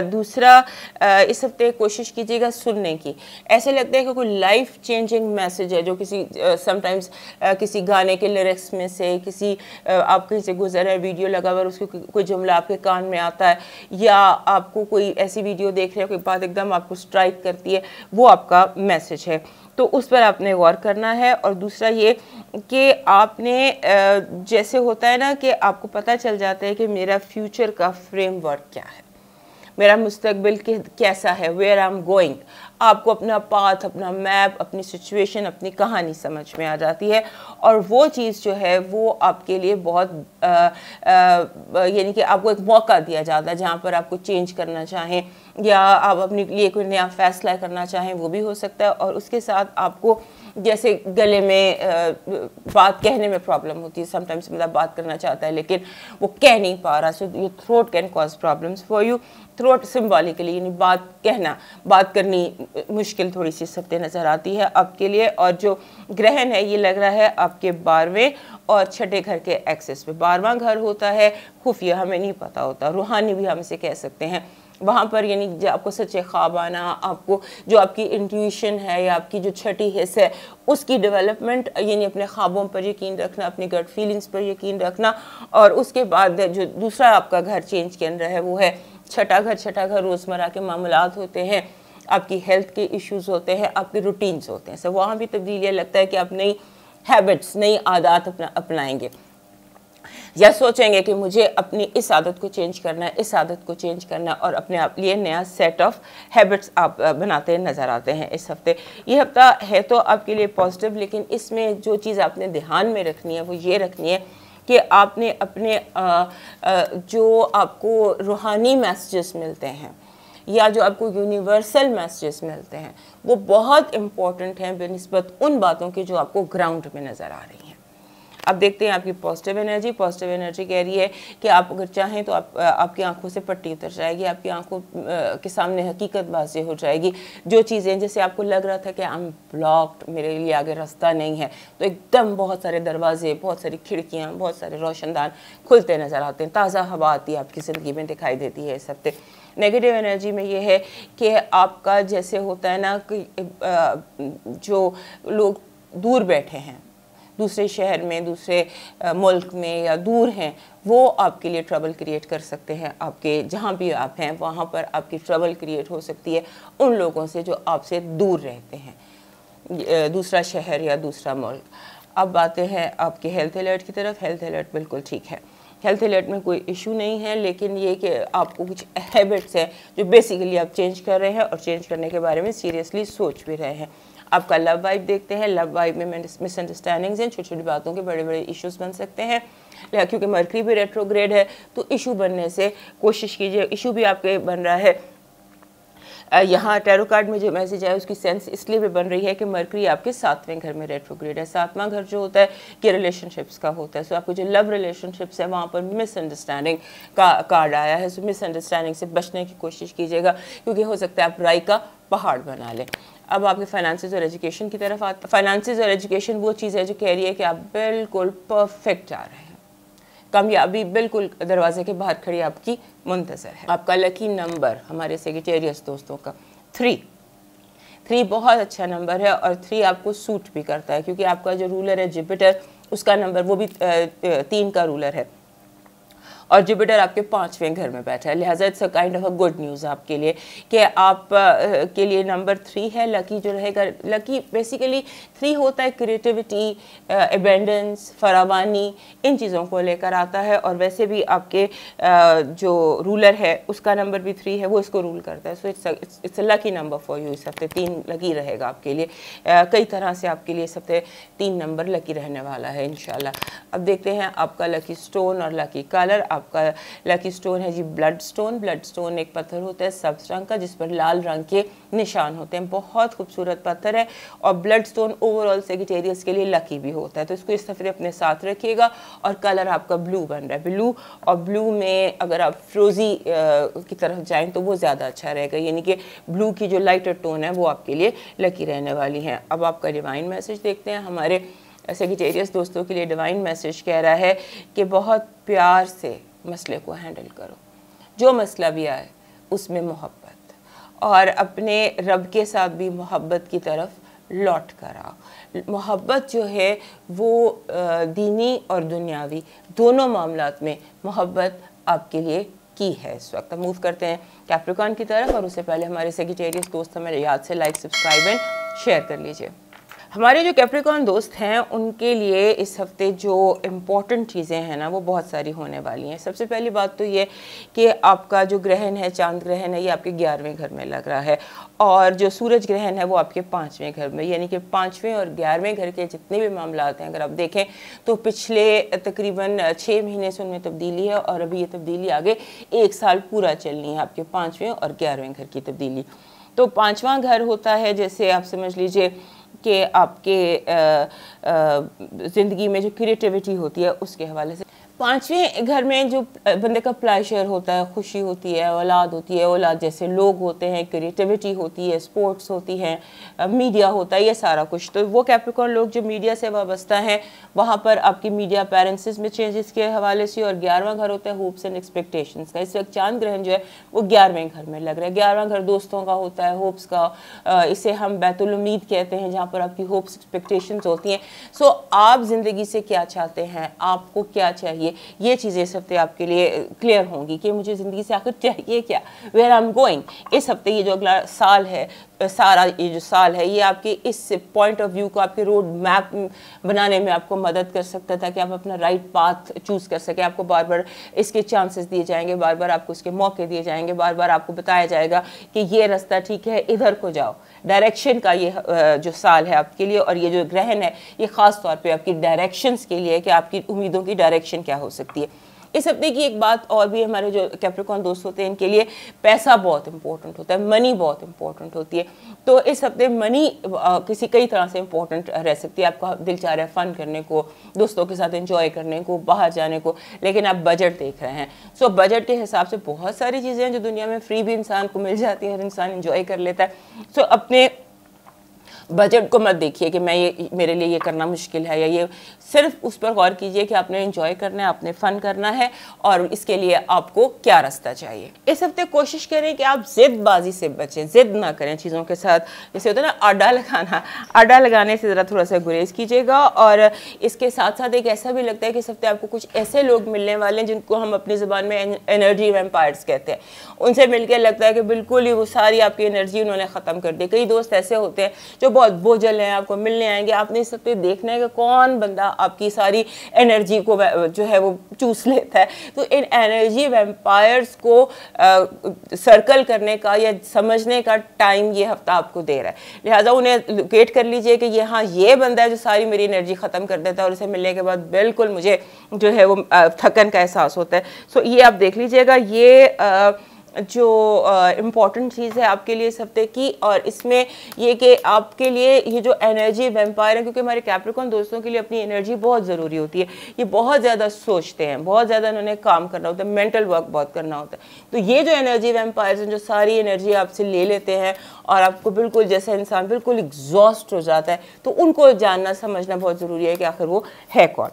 दूसरा, इस हफ्ते कोशिश कीजिएगा सुनने की। ऐसे लगता है कि कोई लाइफ चेंजिंग मैसेज है जो किसी समटाइम्स किसी गाने के लिरिक्स में से, किसी आप कहीं से गुजर रहे वीडियो लगा हुआ उसको कोई जुमला आपके कान में आता है, या आपको कोई ऐसी वीडियो देख रहे हो कोई बात एकदम आपको स्ट्राइक करती है, वो आपका मैसेज है। तो उस पर आपने गौर करना है। और दूसरा ये कि आपने जैसे होता है ना कि आपको पता चल जाता है कि मेरा फ्यूचर का फ्रेमवर्क क्या है, मेरा मुस्तकबिल कैसा है, वेयर आई एम गोइंग। आपको अपना पाथ, अपना मैप, अपनी सिचुएशन, अपनी कहानी समझ में आ जाती है, और वो चीज़ जो है वो आपके लिए बहुत यानी कि आपको एक मौका दिया जाता है जहाँ पर आपको चेंज करना चाहें या आप अपने लिए कोई नया फैसला करना चाहें, वो भी हो सकता है। और उसके साथ आपको जैसे गले में बात कहने में प्रॉब्लम होती है, समटाइम्स मतलब बात करना चाहता है लेकिन वो कह नहीं पा रहा, so your throat can cause problems for you. Throat symbolically यानी बात करनी मुश्किल थोड़ी सी इस हफ्ते नज़र आती है आपके लिए। और जो ग्रहण है ये लग रहा है आपके 12वें और 6ठे घर के एक्सेस पे। 12वां घर होता है खुफिया, हमें नहीं पता होता, रूहानी भी हम इसे कह सकते हैं। वहाँ पर यानी जो आपको सच्चे ख्वाब आना, आपको जो आपकी इंट्यूशन है या आपकी जो छठी हिस्स है उसकी डेवलपमेंट, यानी अपने ख्वाबों पर यकीन रखना, अपनी गट फीलिंग्स पर यकीन रखना। और उसके बाद जो दूसरा आपका घर चेंज के अंदर है वो है छठा घर। छठा घर रोज़मर्रा के मामलात होते हैं, आपकी हेल्थ के इश्यूज़ होते हैं, आपके रूटीन्स होते हैं। वहाँ भी तब्दीलियाँ लगता है कि आप नई हैबिट्स, नई आदत अपनाएंगे या सोचेंगे कि मुझे अपनी इस आदत को चेंज करना है, इस आदत को चेंज करना है, और अपने आप लिए नया सेट ऑफ हैबिट्स आप बनाते नज़र आते हैं इस हफ्ते। ये हफ्ता है तो आपके लिए पॉजिटिव, लेकिन इसमें जो चीज़ आपने ध्यान में रखनी है वो ये रखनी है कि आपने अपने जो आपको रूहानी मैसेजेस मिलते हैं या जो आपको यूनिवर्सल मैसेजेस मिलते हैं वो बहुत इम्पॉर्टेंट हैं बेनिस्बत उन बातों की जो आपको ग्राउंड में नज़र आ रही हैं। अब देखते हैं आपकी पॉजिटिव एनर्जी। पॉजिटिव एनर्जी कह रही है कि आप अगर चाहें तो आपकी आंखों से पट्टी उतर जाएगी, आपकी आंखों के सामने हकीकत वाज़ेह हो जाएगी। जो चीज़ें जैसे आपको लग रहा था कि आई एम ब्लॉक्ड, मेरे लिए आगे रास्ता नहीं है, तो एकदम बहुत सारे दरवाजे, बहुत सारी खिड़कियाँ, बहुत सारे रोशनदान खुलते नज़र आते हैं। ताज़ा हवा आती है, आपकी ज़िंदगी में दिखाई देती है इस हफ्ते। नेगेटिव एनर्जी में ये है कि आपका जैसे होता है ना कि जो लोग दूर बैठे हैं दूसरे शहर में, दूसरे मुल्क में या दूर हैं, वो आपके लिए ट्रबल क्रिएट कर सकते हैं। आपके जहाँ भी आप हैं वहाँ पर आपकी ट्रबल क्रिएट हो सकती है उन लोगों से जो आपसे दूर रहते हैं, दूसरा शहर या दूसरा मुल्क। अब आते हैं आपके हेल्थ अलर्ट की तरफ। हेल्थ अलर्ट बिल्कुल ठीक है, हेल्थ अलर्ट में कोई इशू नहीं है, लेकिन ये कि आपको कुछ हैबिट्स हैं जो बेसिकली आप चेंज कर रहे हैं और चेंज करने के बारे में सीरियसली सोच भी रहे हैं। आपका लव वाइब देखते हैं। लव वाइब में मिसअंडरस्टैंडिंग्स हैं, छोटी छोटी बातों के बड़े बड़े इश्यूज बन सकते हैं, क्योंकि मरकरी भी रेट्रोग्रेड है तो इशू बनने से कोशिश कीजिए। इशू भी आपके बन रहा है, यहाँ टैरो कार्ड में जो मैसेज आया उसकी सेंस इसलिए भी बन रही है कि मरकरी आपके 7वें घर में रेट्रोग्रेड है। 7वां घर जो होता है कि रिलेशनशिप्स का होता है। सो आपको जो लव रिलेशनशिप्स है वहाँ पर मिसअंडरस्टैंडिंग का कार्ड आया है। सो मिसअंडरस्टैंडिंग से बचने की कोशिश कीजिएगा, क्योंकि हो सकता है आप राई का पहाड़ बना लें। अब आपके फाइनेंसेस और एजुकेशन की तरफ आते हैं। फाइनेंसेस और एजुकेशन वो चीज़ है जो कह रही है कि आप बिल्कुल परफेक्ट जा रहे हैं, कामयाबी बिल्कुल दरवाजे के बाहर खड़ी आपकी मुंतज़र है। आपका लकी नंबर हमारे सेगिटेरियस दोस्तों का 3 बहुत अच्छा नंबर है, और 3 आपको सूट भी करता है क्योंकि आपका जो रूलर है जुपिटर, उसका नंबर वो भी 3 का रूलर है, और जुपिटर आपके 5वें घर में बैठा है। लिहाजा it's a kind of a good news आपके लिए कि आप के लिए नंबर 3 है। लकी जो रहेगा, लकी बेसिकली 3 होता है क्रिएटिविटी, एबेंडेंस, फरावानी, इन चीज़ों को लेकर आता है। और वैसे भी आपके जो रूलर है उसका नंबर भी 3 है, वो इसको रूल करता है। So it's a lucky number for you. इस हफ्ते 3 लकी रहेगा आपके लिए। कई तरह से आपके लिए इस हफ्ते 3 नंबर लकी रहने वाला है इंशाल्लाह। अब देखते हैं आपका लकी स्टोन और लकी कलर। आपका लकी स्टोन है जी ब्लड स्टोन। ब्लड स्टोन एक पत्थर होता है सब्ज रंग का जिस पर लाल रंग के निशान होते हैं। बहुत खूबसूरत पत्थर है, और ब्लड स्टोन ओवरऑल सेगिटेरियस के लिए लकी भी होता है, तो इसको इस दफ़े अपने साथ रखिएगा। और कलर आपका ब्लू बन रहा है, ब्लू, और ब्लू में अगर आप फ्रोजी की तरफ जाएं तो वो ज़्यादा अच्छा रहेगा, यानी कि ब्लू की जो लाइटर टोन है वो आपके लिए लकी रहने वाली है। अब आपका डिवाइन मैसेज देखते हैं। हमारे सेगिटेरियस दोस्तों के लिए डिवाइन मैसेज कह रहा है कि बहुत प्यार से मसले को हैंडल करो, जो मसला भी आए उसमें मोहब्बत, और अपने रब के साथ भी मोहब्बत की तरफ लौट कर आओ। मोहब्बत जो है वो दीनी और दुनियावी दोनों मामलात में मोहब्बत आपके लिए की है। इस वक्त हम मूव करते हैं कैप्रिकॉर्न की तरफ, और उससे पहले हमारे सेगिटेरियस दोस्त हमें याद से लाइक, सब्सक्राइब एंड शेयर कर लीजिए। हमारे जो कैप्रिकॉर्न दोस्त हैं उनके लिए इस हफ्ते जो इम्पॉर्टेंट चीज़ें हैं ना वो बहुत सारी होने वाली हैं। सबसे पहली बात तो ये कि आपका जो ग्रहण है, चांद ग्रहण है, ये आपके 11वें घर में लग रहा है, और जो सूरज ग्रहण है वो आपके 5वें घर में, यानी कि 5वें और 11वें घर के जितने भी मामलात हैं अगर आप देखें तो पिछले तकरीबन 6 महीने से उनमें तब्दीली है, और अभी ये तब्दीली आगे 1 साल पूरा चलनी है, आपके 5वें और 11वें घर की तब्दीली। तो 5वां घर होता है, जैसे आप समझ लीजिए कि आपके ज़िंदगी में जो क्रिएटिविटी होती है उसके हवाले से पांचवें घर में जो बंदे का प्लेजर होता है, खुशी होती है, औलाद जैसे लोग होते हैं, क्रिएटिविटी होती है, स्पोर्ट्स होती है, मीडिया होता है, ये सारा कुछ। तो वो कैप्रिकॉर्न लोग जो मीडिया से वाबस्ता हैं, वहाँ पर आपकी मीडिया पेरेंट्स में चेंजेस के हवाले से। और 11वां घर होता है होप्स एंड एक्सपेक्टेशंस का। इस वक्त चांद ग्रहण जो है वो 11वें घर में लग रहा है। 11वां घर दोस्तों का होता है, होप्स का, इसे हम बैतुल उम्मीद कहते हैं, जहाँ पर आपकी होप्स एक्सपेक्टेशंस होती हैं। सो आप ज़िंदगी से क्या चाहते हैं, आपको क्या चाहिए, ये चीज़ें इस हफ्ते आपके लिए क्लियर होंगी कि मुझे ज़िंदगी से आखिर चाहिए क्या, वेयर आई एम गोइंग। इस हफ्ते ये जो अगला साल है, सारा ये जो साल है, ये आपके इस पॉइंट ऑफ व्यू को, आपके रोड मैप बनाने में आपको मदद कर सकता था कि आप अपना राइट पाथ चूज़ कर सकें। आपको बार बार इसके चांसेस दिए जाएंगे, बार बार आपको इसके मौके दिए जाएंगे, बार बार आपको बताया जाएगा कि ये रास्ता ठीक है, इधर को जाओ। डायरेक्शन का ये जो साल है आपके लिए, और ये जो ग्रहण है ये ख़ास तौर पे आपकी डायरेक्शंस के लिए कि आपकी उम्मीदों की डायरेक्शन क्या हो सकती है। इस हफ्ते की एक बात और भी, हमारे जो कैप्रिकॉर्न दोस्त होते हैं इनके लिए पैसा बहुत इंपॉर्टेंट होता है, मनी बहुत इंपॉर्टेंट होती है। तो इस हफ्ते मनी किसी कई तरह से इंपॉर्टेंट रह सकती है। आपका दिल चाह रहा है फ़न करने को, दोस्तों के साथ एंजॉय करने को, बाहर जाने को, लेकिन आप बजट देख रहे हैं। सो बजट के हिसाब से बहुत सारी चीज़ें हैं जो दुनिया में फ्री भी इंसान को मिल जाती है, हर इंसान एंजॉय कर लेता है। सो अपने बजट को मत देखिए कि मैं ये, मेरे लिए ये करना मुश्किल है, या ये, सिर्फ उस पर गौर कीजिए कि आपने एंजॉय करना है, आपने फ़न करना है, और इसके लिए आपको क्या रास्ता चाहिए। इस हफ्ते कोशिश करें कि आप ज़िद्दबाजी से बचें, ज़िद ना करें चीज़ों के साथ। जैसे होता है ना आडा लगाना, आडा लगाने से ज़रा थोड़ा सा गुरेज कीजिएगा। और इसके साथ साथ एक ऐसा भी लगता है कि इस हफ्ते आपको कुछ ऐसे लोग मिलने वाले हैं जिनको हम अपनी ज़बान में एनर्जी वैम्पायर्स कहते हैं। उनसे मिलकर लगता है कि बिल्कुल ही वो सारी आपकी एनर्जी उन्होंने ख़त्म कर दी। कई दोस्त ऐसे होते हैं जो बहुत बोझल हैं, आपको मिलने आएंगे। आपने इस हफ्ते देखना है कि कौन बंदा आपकी सारी एनर्जी को जो है वो चूस लेता है। तो इन एनर्जी वैम्पायर्स को सर्कल करने का या समझने का टाइम ये हफ्ता आपको दे रहा है। लिहाजा उन्हें लोकेट कर लीजिए कि ये, हाँ, ये बंदा है जो सारी मेरी एनर्जी ख़त्म कर देता है, और इसे मिलने के बाद बिल्कुल मुझे जो है वो थकन का एहसास होता है। सो ये आप देख लीजिएगा, ये जो इम्पॉर्टेंट चीज़ है आपके लिए इस हफ्ते की। और इसमें ये कि आपके लिए ये जो एनर्जी वैम्पायर है, क्योंकि हमारे कैप्रिकॉर्न दोस्तों के लिए अपनी एनर्जी बहुत ज़रूरी होती है। ये बहुत ज़्यादा सोचते हैं, बहुत ज़्यादा उन्होंने काम करना होता है, मेंटल वर्क बहुत करना होता है। तो ये जो एनर्जी वैम्पायर्स हैं जो सारी एनर्जी आपसे ले लेते हैं और आपको बिल्कुल, जैसे इंसान बिल्कुल एग्जॉस्ट हो जाता है, तो उनको जानना समझना बहुत ज़रूरी है कि आखिर वो है कौन।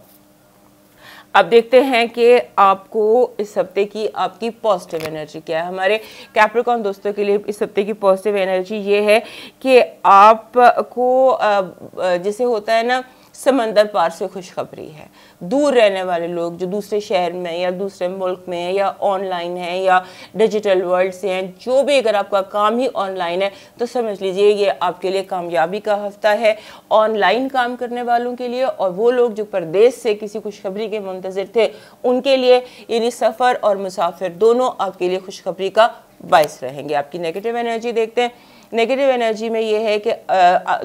अब देखते हैं कि आपको इस हफ्ते की आपकी पॉजिटिव एनर्जी क्या है। हमारे कैप्रिकॉर्न दोस्तों के लिए इस हफ्ते की पॉजिटिव एनर्जी ये है कि आपको जैसे होता है ना, समंदर पार से खुशखबरी है। दूर रहने वाले लोग जो दूसरे शहर में या दूसरे मुल्क में या ऑनलाइन हैं या डिजिटल वर्ल्ड से हैं, जो भी, अगर आपका काम ही ऑनलाइन है तो समझ लीजिए ये आपके लिए कामयाबी का हफ्ता है ऑनलाइन काम करने वालों के लिए। और वो लोग जो परदेश से किसी खुशखबरी के मुंतज़िर थे उनके लिए, यानी सफ़र और मुसाफिर दोनों आपके लिए खुशखबरी का बायस रहेंगे। आपकी नेगेटिव एनर्जी देखते हैं। नेगेटिव एनर्जी में ये है कि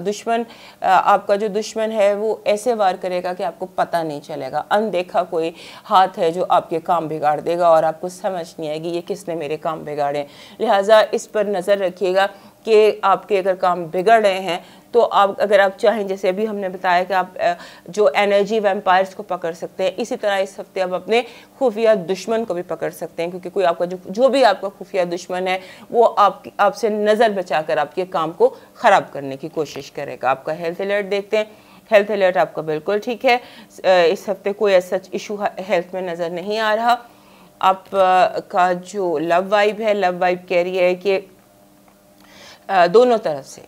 दुश्मन, आपका जो दुश्मन है वो ऐसे वार करेगा कि आपको पता नहीं चलेगा। अनदेखा कोई हाथ है जो आपके काम बिगाड़ देगा और आपको समझ नहीं आएगी ये किसने मेरे काम बिगाड़े। लिहाजा इस पर नज़र रखिएगा कि आपके अगर काम बिगड़ रहे हैं तो आप, अगर आप चाहें, जैसे अभी हमने बताया कि आप जो एनर्जी वैम्पायर्स को पकड़ सकते हैं, इसी तरह इस हफ्ते आप अपने खुफिया दुश्मन को भी पकड़ सकते हैं। क्योंकि कोई आपका जो भी आपका खुफिया दुश्मन है वो आपसे नज़र बचाकर आपके काम को ख़राब करने की कोशिश करेगा। आपका हेल्थ अलर्ट देखते हैं। हेल्थ अलर्ट आपका बिल्कुल ठीक है। इस हफ्ते कोई ऐसा इशू हेल्थ में नज़र नहीं आ रहा। आपका जो लव वाइब है, लव वाइब कह रही है कि दोनों तरफ से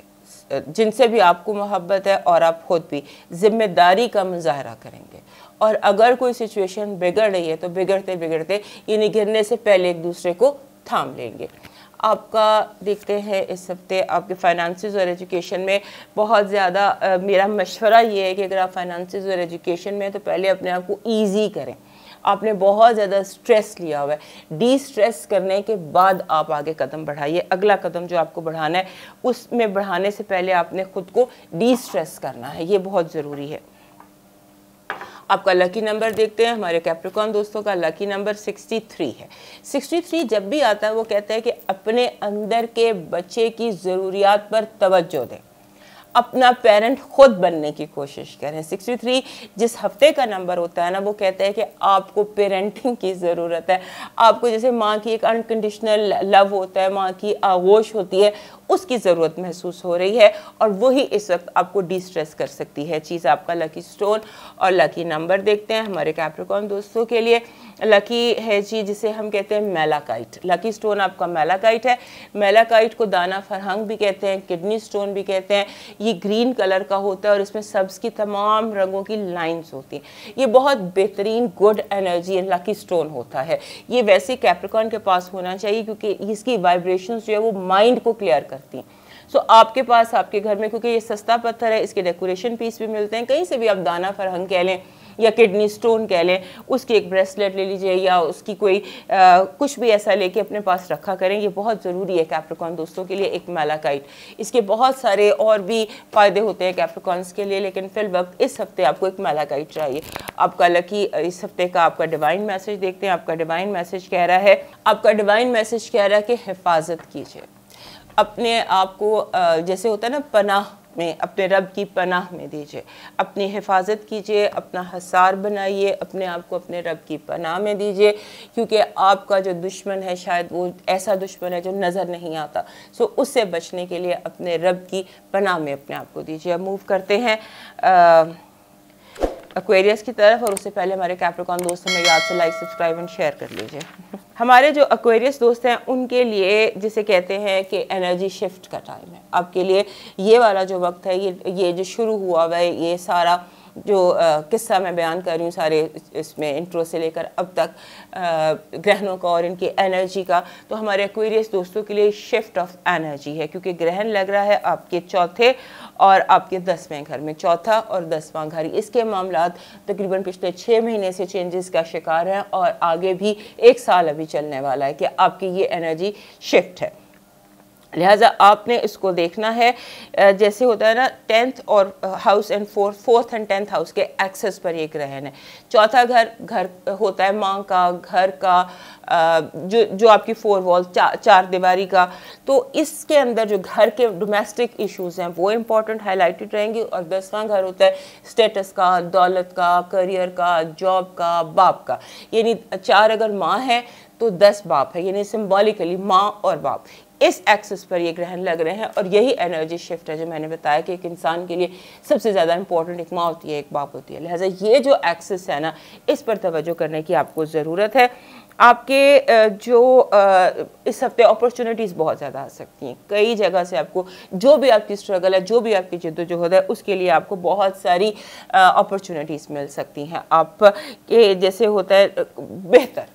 जिनसे भी आपको मोहब्बत है और आप खुद भी जिम्मेदारी का मुजाहरा करेंगे। और अगर कोई सिचुएशन बिगड़ रही है तो बिगड़ते बिगड़ते, यानी गिरने से पहले एक दूसरे को थाम लेंगे। आपका देखते हैं इस हफ्ते आपके फाइनेंसेस और एजुकेशन में बहुत ज़्यादा मेरा मशवरा ये है कि अगर आप फाइनेंसेस और एजुकेशन में तो पहले अपने आप को ईजी करें। आपने बहुत ज़्यादा स्ट्रेस लिया हुआ है, डी स्ट्रेस करने के बाद आप आगे कदम बढ़ाइए। अगला कदम जो आपको बढ़ाना है उसमें बढ़ाने से पहले आपने खुद को डी स्ट्रेस करना है, ये बहुत ज़रूरी है। आपका लकी नंबर देखते हैं। हमारे कैप्रिकॉर्न दोस्तों का लकी नंबर 63 है। 63 जब भी आता है वो कहता है कि अपने अंदर के बच्चे की ज़रूरियात पर तवज्जो दें। अपना पेरेंट खुद बनने की कोशिश करें। 63 जिस हफ्ते का नंबर होता है ना, वो कहते हैं कि आपको पेरेंटिंग की ज़रूरत है। आपको जैसे माँ की एक अनकंडीशनल लव होता है, माँ की आगोश होती है, उसकी ज़रूरत महसूस हो रही है और वही इस वक्त आपको डिस्ट्रेस कर सकती है चीज़। आपका लकी स्टोन और लकी नंबर देखते हैं हमारे कैप्रिकॉर्न दोस्तों के लिए। लकी है जी जिसे हम कहते हैं मेलाकाइट। लकी स्टोन आपका मेलाकाइट है। मेलाकाइट को दाना फरहंग भी कहते हैं, किडनी स्टोन भी कहते हैं। ये ग्रीन कलर का होता है और इसमें सब्ज़ की तमाम रंगों की लाइंस होती हैं। ये बहुत बेहतरीन गुड एनर्जी लकी स्टोन होता है। ये वैसे कैप्रिकॉर्न के पास होना चाहिए क्योंकि इसकी वाइब्रेशंस जो है वो माइंड को क्लियर करती हैं। सो आपके पास आपके घर में, क्योंकि ये सस्ता पत्थर है, इसके डेकोरेशन पीस भी मिलते हैं, कहीं से भी आप दाना फरहंग कह लें या किडनी स्टोन कह लें, उसकी एक ब्रेसलेट ले लीजिए या उसकी कोई कुछ भी ऐसा लेके अपने पास रखा करें। ये बहुत ज़रूरी है कैप्रिकॉर्न दोस्तों के लिए एक मेलाकाइट। इसके बहुत सारे और भी फ़ायदे होते हैं कैप्रिकॉर्न्स के लिए, लेकिन फिल वक्त इस हफ्ते आपको एक मेलाकाइट चाहिए। आपका लकी इस हफ्ते का आपका डिवाइन मैसेज देखते हैं। आपका डिवाइन मैसेज कह रहा है, आपका डिवाइन मैसेज कह रहा है कि हिफाजत कीजिए अपने आप को, जैसे होता है ना पनाह में, अपने रब की पनाह में दीजिए, अपनी हिफाजत कीजिए, अपना हसार बनाइए, अपने आप को अपने रब की पनाह में दीजिए, क्योंकि आपका जो दुश्मन है शायद वो ऐसा दुश्मन है जो नज़र नहीं आता। सो उससे बचने के लिए अपने रब की पनाह में अपने आप को दीजिए। अब मूव करते हैं एक्वेरियस की तरफ, और उससे पहले हमारे कैप्रिकॉर्न दोस्त हमें याद से लाइक सब्सक्राइब एंड शेयर कर लीजिए। हमारे जो एक्वेरियस दोस्त हैं उनके लिए जिसे कहते हैं कि एनर्जी शिफ्ट का टाइम है। आपके लिए ये वाला जो वक्त है, ये जो शुरू हुआ हुआ है, ये सारा जो किस्सा मैं बयान कर रही हूँ सारे इसमें इंट्रो से लेकर अब तक ग्रहणों का और इनकी एनर्जी का, तो हमारे एक्वेरियस दोस्तों के लिए शिफ्ट ऑफ एनर्जी है, क्योंकि ग्रहण लग रहा है आपके चौथे और आपके 10वें घर में। चौथा और 10वां घर, इसके मामलात तकरीबन पिछले 6 महीने से चेंजेस का शिकार हैं और आगे भी 1 साल अभी चलने वाला है कि आपकी ये एनर्जी शिफ्ट है। लिहाजा आपने इसको देखना है, जैसे होता है ना 10th और house and 4th and 10th house के एक्सेस पर ये ग्रहण है। चौथा घर होता है माँ का, घर का, जो आपकी 4 वॉल, 4 दीवारी का। तो इसके अंदर जो घर के डोमेस्टिक इश्यूज हैं वो इम्पॉर्टेंट हाईलाइटेड रहेंगे। और 10वां घर होता है स्टेटस का, दौलत का, करियर का, जॉब का, बाप का। यानी 4 अगर माँ है तो 10 बाप है, यानी सिंबॉलिकली माँ और बाप। इस एक्सिस पर ये ग्रहण लग रहे हैं और यही एनर्जी शिफ्ट है जो मैंने बताया कि एक इंसान के लिए सबसे ज़्यादा इंपॉर्टेंट एक माँ होती है, एक बाप होती है। लिहाजा ये जो एक्सिस है ना, इस पर तवज्जो करने की आपको ज़रूरत है। आपके जो इस हफ्ते अपॉर्चुनिटीज़ बहुत ज़्यादा आ सकती हैं। कई जगह से आपको जो भी आपकी स्ट्रगल है, जो भी आपकी जद्दोजहद है, उसके लिए आपको बहुत सारी अपॉर्चुनिटीज़ मिल सकती हैं। आप के जैसे होता है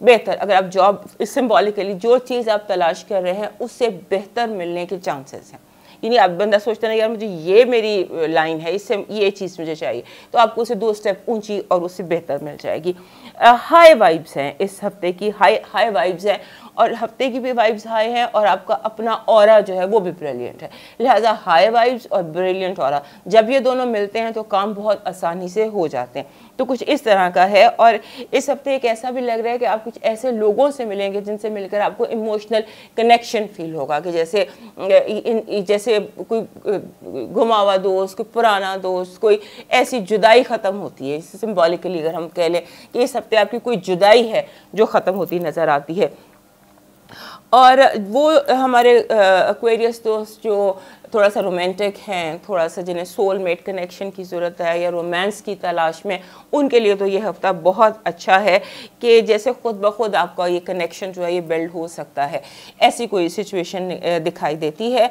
बेहतर अगर आप जॉब, सिंबॉलिकली जो चीज़ आप तलाश कर रहे हैं उससे बेहतर मिलने के चांसेस हैं। यानी आप बंदा सोचता है यार मुझे ये मेरी लाइन है, इससे ये चीज़ मुझे चाहिए, तो आपको उसे 2 स्टेप ऊंची और उससे बेहतर मिल जाएगी। हाई वाइब्स हैं इस हफ्ते की, हाई वाइब्स हैं और हफ्ते की भी वाइब्स हाई हैं और आपका अपना ऑरा जो है वो भी ब्रिलियंट है। लिहाजा हाई वाइब्स और ब्रिलियंट ऑरा जब ये दोनों मिलते हैं तो काम बहुत आसानी से हो जाते हैं। तो कुछ इस तरह का है। और इस हफ्ते एक ऐसा भी लग रहा है कि आप कुछ ऐसे लोगों से मिलेंगे जिनसे मिलकर आपको इमोशनल कनेक्शन फील होगा, कि जैसे कोई घुमा हुआ दोस्त, कोई पुराना दोस्त, कोई ऐसी जुदाई ख़त्म होती है। सिंबॉलिकली अगर हम कह लें कि इस हफ्ते आपकी कोई जुदाई है जो ख़त्म होती नज़र आती है। और वो हमारे एक्वेरियस दोस्त जो थोड़ा सा रोमांटिक हैं, थोड़ा सा जिन्हें सोलमेट कनेक्शन की ज़रूरत है या रोमांस की तलाश में, उनके लिए तो ये हफ़्ता बहुत अच्छा है कि जैसे ख़ुद ब खुद आपका ये कनेक्शन जो है ये बिल्ड हो सकता है। ऐसी कोई सिचुएशन दिखाई देती है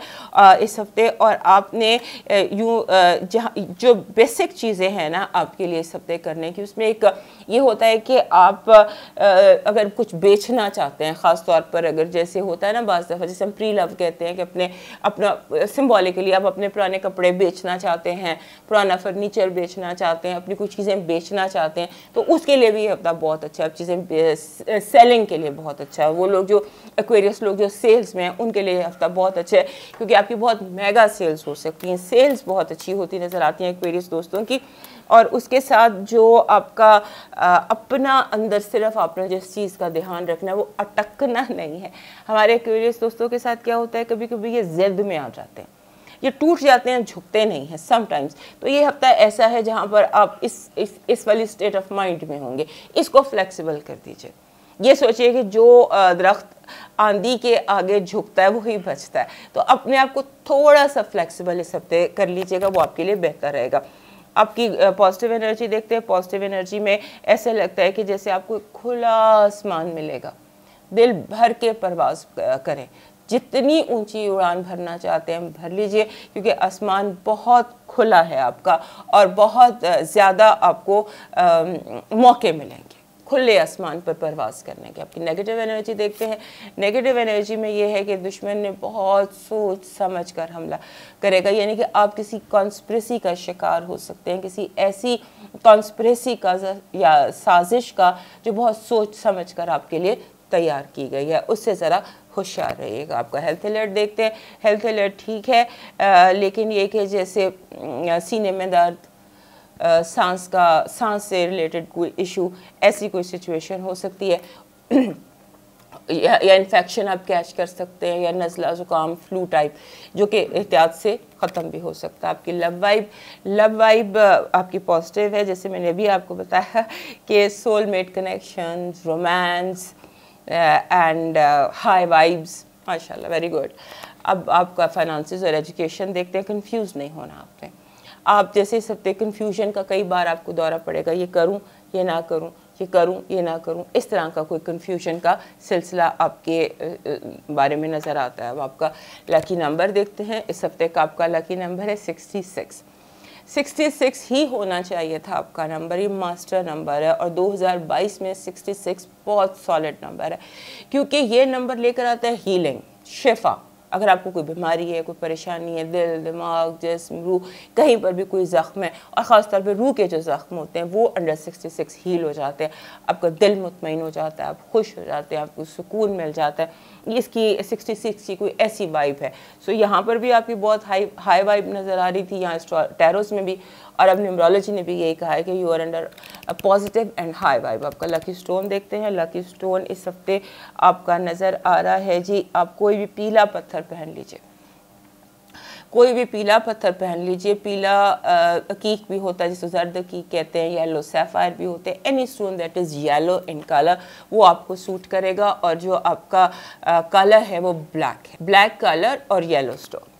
इस हफ्ते। और आपने जहाँ जो बेसिक चीज़ें हैं ना आपके लिए इस हफ्ते करने की, उसमें एक ये होता है कि आप अगर कुछ बेचना चाहते हैं, ख़ास तौर पर अगर जैसे होता है ना बाज़ दफ़ा जैसे हम प्री लव कहते हैं कि अपना सिंबॉलिकली आप अपने पुराने कपड़े बेचना चाहते हैं, पुराना फर्नीचर बेचना चाहते हैं, अपनी कुछ चीज़ें बेचना चाहते हैं, तो उसके लिए भी ये हफ्ता बहुत अच्छा है। चीज़ें सेलिंग के लिए बहुत अच्छा है। वो लोग जो एक्वेरियस लोग जो सेल्स में हैं उनके लिए हफ्ता बहुत अच्छा है, क्योंकि आपकी बहुत मेगा सेल्स हो सकती हैं। सेल्स बहुत अच्छी होती नज़र आती हैं एक्वेरियस दोस्तों की। और उसके साथ जो आपका अपना अंदर सिर्फ आपने जिस चीज़ का ध्यान रखना है वो अटकना नहीं है। हमारे एक्वेरियस दोस्तों के साथ क्या होता है, कभी कभी ये ज़िद में आ जाते हैं ये टूट जाते हैं, झुकते नहीं हैं समटाइम्स। तो ये हफ्ता ऐसा है जहाँ पर आप इस वाली स्टेट ऑफ माइंड में होंगे। इसको फ्लेक्सिबल कर दीजिए। ये सोचिए कि जो दरख्त आंधी के आगे झुकता है वही बचता है। तो अपने आप को थोड़ा सा फ्लेक्सिबल इस हफ्ते कर लीजिएगा, वो आपके लिए बेहतर रहेगा। आपकी पॉजिटिव एनर्जी देखते हैं। पॉजिटिव एनर्जी में ऐसे लगता है कि जैसे आपको खुला आसमान मिलेगा, दिल भर के परवाज करें, जितनी ऊंची उड़ान भरना चाहते हैं भर लीजिए, क्योंकि आसमान बहुत खुला है आपका और बहुत ज़्यादा आपको मौके मिलेंगे खुले आसमान पर परवास करने के। आपकी नेगेटिव एनर्जी देखते हैं। नेगेटिव एनर्जी में ये है कि दुश्मन ने बहुत सोच समझ कर हमला करेगा, यानी कि आप किसी कॉन्स्पिरेसी का शिकार हो सकते हैं, किसी ऐसी कॉन्स्पिरेसी का या साजिश का जो बहुत सोच समझ कर आपके लिए तैयार की गई है, उससे ज़रा होशियार रहिएगा। आपका हेल्थ अलर्ट देखते हैं। हेल्थ अलर्ट ठीक है, लेकिन ये कि जैसे सीने में दर्द, सांस से रिलेटेड कोई इशू, ऐसी कोई सिचुएशन हो सकती है या इन्फेक्शन आप कैच कर सकते हैं, या नज़ला ज़ुकाम फ्लू टाइप, जो कि एहतियात से ख़त्म भी हो सकता है। आपकी लव वाइब आपकी पॉजिटिव है, जैसे मैंने अभी आपको बताया कि soulmate connection, romance and high vibes, माशाल्लाह, वेरी गुड। अब आपका फाइनेंसेस और एजुकेशन देखते हैं। कंफ्यूज नहीं होना आपने। आप जैसे इस हफ्ते कन्फ्यूजन का कई बार आपको दौरा पड़ेगा, ये करूं ये ना करूं, ये करूं ये ना करूं, इस तरह का कोई कन्फ्यूजन का सिलसिला आपके बारे में नज़र आता है। अब आपका लकी नंबर देखते हैं। इस हफ्ते का आपका लकी नंबर है 66। 66 ही होना चाहिए था आपका नंबर, ये मास्टर नंबर है, और 2022 में 66 बहुत सॉलिड नंबर है, क्योंकि ये नंबर लेकर आता है हीलिंग, शिफा। अगर आपको कोई बीमारी है, कोई परेशानी है, दिल, दिमाग, जिस्म, रूह, कहीं पर भी कोई ज़ख्म है, और ख़ास तौर पे रूह के जो ज़ख्म होते हैं वो अंडर 66 हील हो जाते हैं। आपका दिल मुतमईन हो जाता है, आप खुश हो जाते हैं, आपको सुकून मिल जाता है। इसकी 66 की कोई ऐसी वाइब है। सो यहाँ पर भी आपकी बहुत हाई वाइब नज़र आ रही थी, यहाँ टैरोस में भी, और अब न्यूमरोलॉजी ने भी यही कहा है कि you are under positive and high vibe. आपका लकी स्टोन देखते हैं। लकी स्टोन इस हफ्ते आपका नज़र आ रहा है जी, आप कोई भी पीला पत्थर पहन लीजिए, कोई भी पीला पत्थर पहन लीजिए। पीला अकीक भी होता है जिसको जर्द अकीक कहते हैं, येलो सैफायर भी होते हैं। Any stone that is yellow in colour वो आपको सूट करेगा, और जो आपका कलर है वो ब्लैक है, ब्लैक कलर और येलो स्टोन।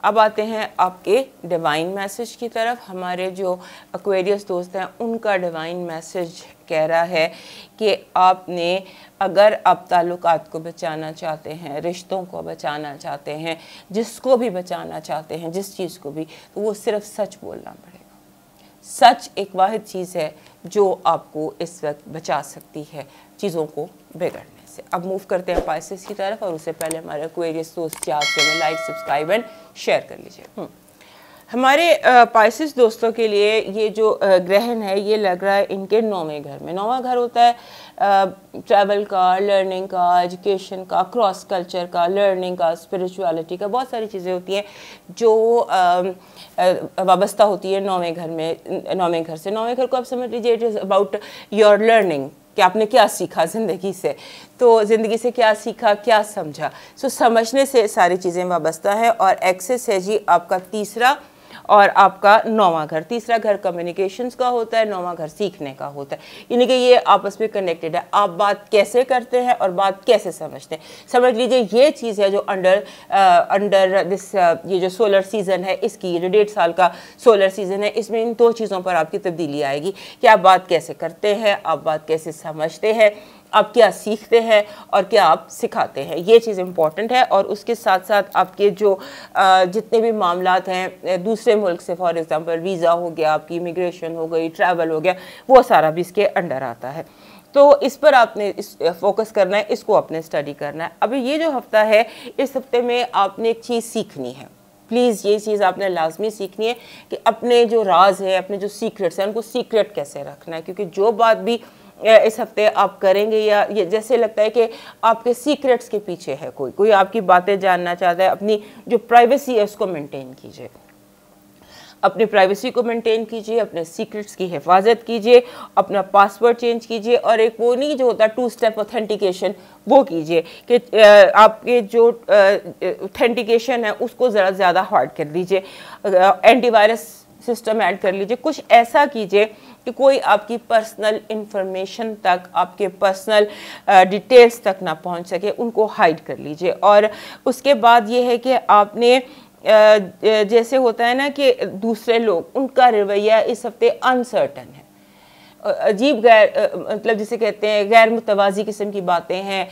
अब आते हैं आपके डिवाइन मैसेज की तरफ। हमारे जो एक्वेरियस दोस्त हैं उनका डिवाइन मैसेज कह रहा है कि आपने, अगर आप ताल्लुकात को बचाना चाहते हैं, रिश्तों को बचाना चाहते हैं, जिसको भी बचाना चाहते हैं, जिस चीज़ को भी, तो वो सिर्फ सच बोलना पड़ेगा। सच एक वाहिद चीज़ है जो आपको इस वक्त बचा सकती है चीज़ों को बिगड़ने से। अब मूव करते हैं पाइसेस की तरफ, और उससे पहले हमारे एक्वेरियस दोस्त याद करें, लाइक, सब्सक्राइब एंड शेयर कर लीजिए। हमारे पाइसेस दोस्तों के लिए ये जो ग्रहण है ये लग रहा है इनके 9वें घर में। 9वां घर होता है ट्रैवल का, लर्निंग का, एजुकेशन का, क्रॉस कल्चर का, लर्निंग का, स्पिरिचुअलिटी का, बहुत सारी चीज़ें होती हैं जो वाबस्ता होती है 9वें घर में। 9वें घर से, 9वें घर को आप समझ लीजिए it is about your learning, कि आपने क्या सीखा ज़िंदगी से, तो ज़िंदगी से क्या सीखा, क्या समझा। सो समझने से सारी चीज़ें वाबस्ता है। और एक्सेस है जी आपका तीसरा और आपका 9वां घर। तीसरा घर कम्युनिकेशंस का होता है, 9वां घर सीखने का होता है, यानी कि ये आपस में कनेक्टेड है। आप बात कैसे करते हैं और बात कैसे समझते हैं, समझ लीजिए ये चीज़ है जो अंडर दिस ये जो सोलर सीज़न है, इसकी ये जो 1.5 साल का सोलर सीज़न है, इसमें इन 2 चीज़ों पर आपकी तब्दीली आएगी कि आप बात कैसे करते हैं, आप बात कैसे समझते हैं, आप क्या सीखते हैं और क्या आप सिखाते हैं। ये चीज़ इम्पॉर्टेंट है। और उसके साथ साथ आपके जो जितने भी मामलात हैं दूसरे मुल्क से, फॉर एग्जांपल वीज़ा हो गया, आपकी इमिग्रेशन हो गई, ट्रैवल हो गया, वो सारा भी इसके अंडर आता है। तो इस पर आपने फोकस करना है, इसको आपने स्टडी करना है। अभी ये जो हफ्ता है, इस हफ्ते में आपने एक चीज़ सीखनी है। प्लीज़ ये चीज़ आपने लाजमी सीखनी है कि अपने जो राज है, अपने जो सीक्रेट्स हैं, उनको सीक्रेट कैसे रखना है। क्योंकि जो बात भी इस हफ्ते आप करेंगे, या ये जैसे लगता है कि आपके सीक्रेट्स के पीछे है कोई आपकी बातें जानना चाहता है, अपनी जो प्राइवेसी है उसको मेंटेन कीजिए। अपनी प्राइवेसी को मेंटेन कीजिए, अपने सीक्रेट्स की हिफाजत कीजिए, अपना पासवर्ड चेंज कीजिए, और एक वो नहीं जो होता 2 स्टेप ऑथेंटिकेशन वो कीजिए कि आपके जो ऑथेंटिकेशन है उसको ज़रा ज़्यादा हार्ड कर लीजिए, एंटीवायरस सिस्टम ऐड कर लीजिए, कुछ ऐसा कीजिए कि कोई आपकी पर्सनल इंफॉर्मेशन तक, आपके पर्सनल डिटेल्स तक ना पहुंच सके, उनको हाइड कर लीजिए। और उसके बाद ये है कि आपने जैसे होता है ना कि दूसरे लोग, उनका रवैया इस हफ्ते अनसर्टन है, अजीब गैर मतलब जिसे कहते हैं गैर मुतवाज़ी किस्म की बातें हैं,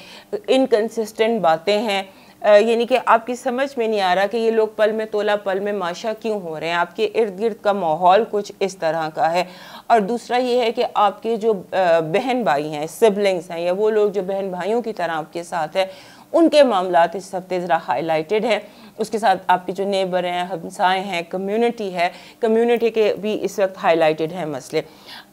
इनकन्सिस्टेंट बातें हैं, यानी कि आपकी समझ में नहीं आ रहा कि ये लोग पल में तोला पल में माशा क्यों हो रहे हैं। आपके इर्द गिर्द का माहौल कुछ इस तरह का है। और दूसरा ये है कि आपके जो बहन भाई हैं, सिबलिंग्स हैं, या वो लोग जो बहन भाइयों की तरह आपके साथ है, उनके मामलात इस हफ्ते ज़रा हाईलाइटेड हैं। उसके साथ आपके जो नेबर हैं, हमसाए हैं, कम्युनिटी है, कम्युनिटी के भी इस वक्त हाईलाइटेड हैं मसले।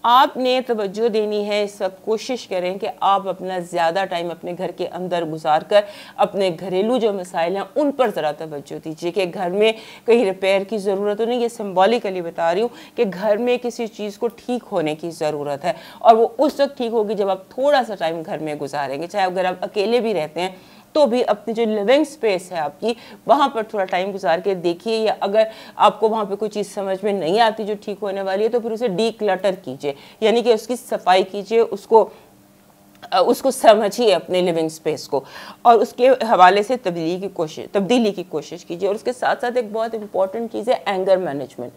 आपने तवज्जो देनी है इस वक्त, कोशिश करें कि आप अपना ज़्यादा टाइम अपने घर के अंदर गुजार कर अपने घरेलू जो मसाइल हैं उन पर ज़रा तवज्जो दीजिए कि घर में कहीं रिपेयर की ज़रूरत तो नहीं। ये सिंबॉलिकली बता रही हूँ कि घर में किसी चीज़ को ठीक होने की ज़रूरत है, और वो उस वक्त ठीक होगी जब आप थोड़ा सा टाइम घर में गुजारेंगे। चाहे अगर आप अकेले भी रहते हैं तो भी अपनी जो लिविंग स्पेस है आपकी, वहाँ पर थोड़ा टाइम गुजार के देखिए, या अगर आपको वहाँ पे कोई चीज़ समझ में नहीं आती जो ठीक होने वाली है तो फिर उसे डीक्लटर कीजिए, यानी कि उसकी सफाई कीजिए, उसको समझिए अपने लिविंग स्पेस को, और उसके हवाले से तब्दीली की कोशिश कीजिए। और उसके साथ साथ एक बहुत इंपॉर्टेंट चीज़ है एंगर मैनेजमेंट।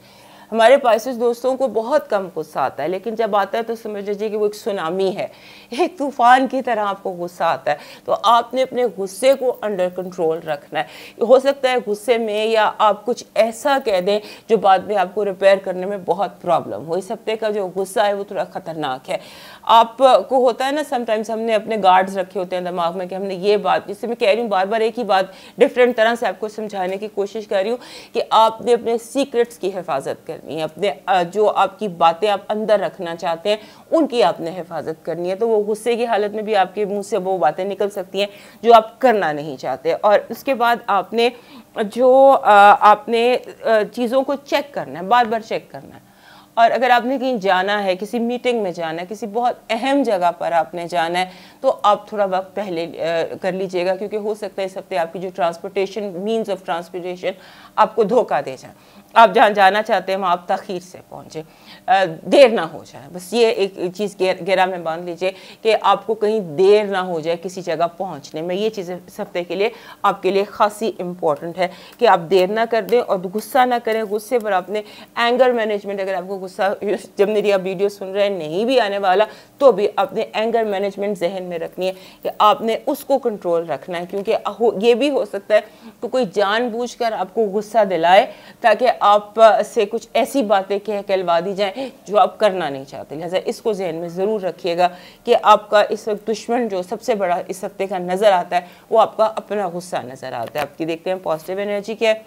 हमारे पाइसेस दोस्तों को बहुत कम गुस्सा आता है, लेकिन जब आता है तो समझ लीजिए कि वो एक सुनामी है, एक तूफान की तरह आपको गुस्सा आता है। तो आपने अपने गुस्से को अंडर कंट्रोल रखना है। हो सकता है गुस्से में या आप कुछ ऐसा कह दें जो बाद में आपको रिपेयर करने में बहुत प्रॉब्लम हो। इस हफ्ते का जो गुस्सा है वो थोड़ा ख़तरनाक है। आपको होता है ना, समटाइम्स हमने अपने गार्ड्स रखे होते हैं दिमाग में कि हमने ये बात, जिससे मैं कह रही हूँ बार बार एक ही बात डिफरेंट तरह से आपको समझाने की कोशिश कर रही हूँ कि आपने अपने सीक्रेट्स की हिफाजत करनी है, अपने जो आपकी बातें आप अंदर रखना चाहते हैं उनकी आपने हिफाजत करनी है। तो वो गुस्से की हालत में भी आपके मुंह से वो बातें निकल सकती हैं जो आप करना नहीं चाहते। और उसके बाद आपने चीज़ों को चेक करना है, बार बार चेक करना है। और अगर आपने कहीं जाना है, किसी मीटिंग में जाना है, किसी बहुत अहम जगह पर आपने जाना है, तो आप थोड़ा वक्त पहले कर लीजिएगा, क्योंकि हो सकता है इस हफ्ते आपकी जो ट्रांसपोर्टेशन, मीन्स ऑफ ट्रांसपोर्टेशन आपको धोखा दे जाए। आप जहाँ जाना चाहते हैं वहाँ आप तखीर से पहुँचे, देर ना हो जाए। बस ये एक चीज़ गहरा में बांध लीजिए कि आपको कहीं देर ना हो जाए किसी जगह पहुँचने में। ये चीज़ें इस हफ्ते के लिए आपके लिए खासी इम्पोर्टेंट है कि आप देर ना कर दें और गुस्सा ना करें। गुस्से पर आपने एंगर मैनेजमेंट, अगर आपको गुस्सा जब मेरी आप वीडियो सुन रहे हैं नहीं भी आने वाला तो भी आपने एंगर मैनेजमेंट जहन में रखनी है कि आपने उसको कंट्रोल रखना है, क्योंकि ये भी हो सकता है कि कोई जानबूझकर आपको गुस्सा दिलाए ताकि आप से कुछ ऐसी बातें कहलवा दी जाएं जो आप करना नहीं चाहते। लिहाजा इसको जहन में ज़रूर रखिएगा कि आपका इस वक्त दुश्मन जो सबसे बड़ा इस हफ्ते का नज़र आता है वो आपका अपना गुस्सा नज़र आता है। आपकी देखते हैं पॉजिटिव एनर्जी क्या है।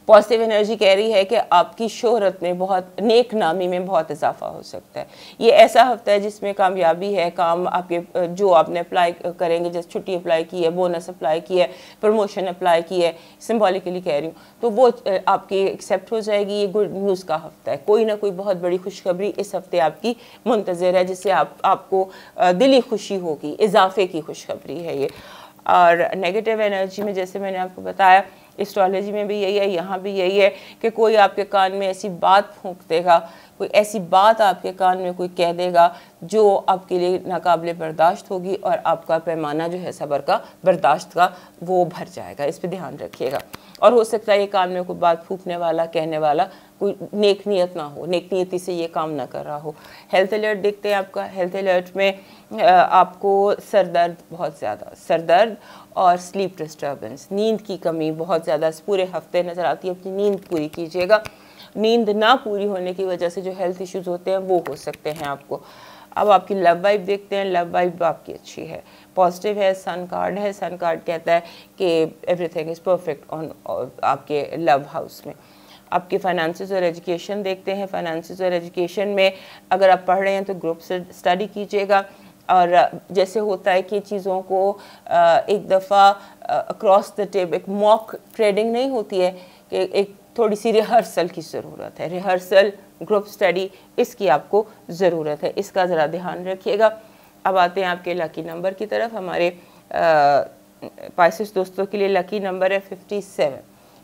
पॉजिटिव एनर्जी कह रही है कि आपकी शोहरत में बहुत, नेक नामी में बहुत इजाफा हो सकता है। ये ऐसा हफ्ता है जिसमें कामयाबी है, काम आपके जो आपने अप्लाई करेंगे, जैसे छुट्टी अप्लाई की है, बोनस अप्लाई की है, प्रमोशन अप्लाई की है, सिंबॉलिकली कह रही हूँ, तो वो आपकी एक्सेप्ट हो जाएगी। ये गुड न्यूज़ का हफ्ता है। कोई ना कोई बहुत बड़ी खुशखबरी इस हफ्ते आपकी मुंतज़िर है जिससे आपको दिली खुशी होगी, इजाफे की खुशखबरी है ये। और नेगेटिव एनर्जी में जैसे मैंने आपको बताया, एस्ट्रोलॉजी में भी यही है, यहाँ भी यही है कि कोई आपके कान में ऐसी बात फूंक देगा, कोई ऐसी बात आपके कान में कोई कह देगा जो आपके लिए नाकाबिले बर्दाश्त होगी और आपका पैमाना जो है सब्र का, बर्दाश्त का, वो भर जाएगा। इस पे ध्यान रखिएगा। और हो सकता है ये कान में कोई बात फूंकने वाला, कहने वाला कोई नेक नियत ना हो, नेक नियति से ये काम ना कर रहा हो। हेल्थ अलर्ट देखते हैं आपका। हेल्थ अलर्ट में आपको सर दर्द, बहुत ज़्यादा सर दर्द और स्लीप डिस्टर्बेंस, नींद की कमी बहुत ज़्यादा इस पूरे हफ्ते नज़र आती है। अपनी नींद पूरी कीजिएगा। नींद ना पूरी होने की वजह से जो हेल्थ इश्यूज़ होते हैं वो हो सकते हैं आपको। अब आपकी लव वाइब देखते हैं। लव वाइब आपकी अच्छी है, पॉजिटिव है। सन कार्ड है। सन कार्ड कहता है कि एवरीथिंग इज़ परफेक्ट ऑन आपके लव हाउस में। आपके फाइनेंसेस और एजुकेशन देखते हैं। फाइनेंसेस और एजुकेशन में अगर आप पढ़ रहे हैं तो ग्रुप से स्टडी कीजिएगा। और जैसे होता है कि चीज़ों को एक दफ़ा अक्रॉस द टेबल, एक मॉक ट्रेडिंग नहीं होती है कि एक थोड़ी सी रिहर्सल की ज़रूरत है, रिहर्सल, ग्रुप स्टडी, इसकी आपको ज़रूरत है, इसका ज़रा ध्यान रखिएगा। अब आते हैं आपके लकी नंबर की तरफ। हमारे पाइसेस दोस्तों के लिए लकी नंबर है 57।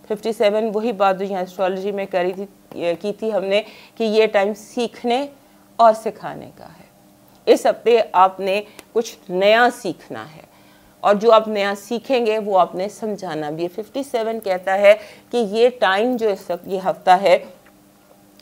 57 वही बात जो यहाँ एस्ट्रोलॉजी में की थी हमने कि ये टाइम सीखने और सिखाने का है। इस हफ्ते आपने कुछ नया सीखना है और जो आप नया सीखेंगे वो आपने समझाना भी है। 57 कहता है कि ये टाइम जो ये हफ्ता है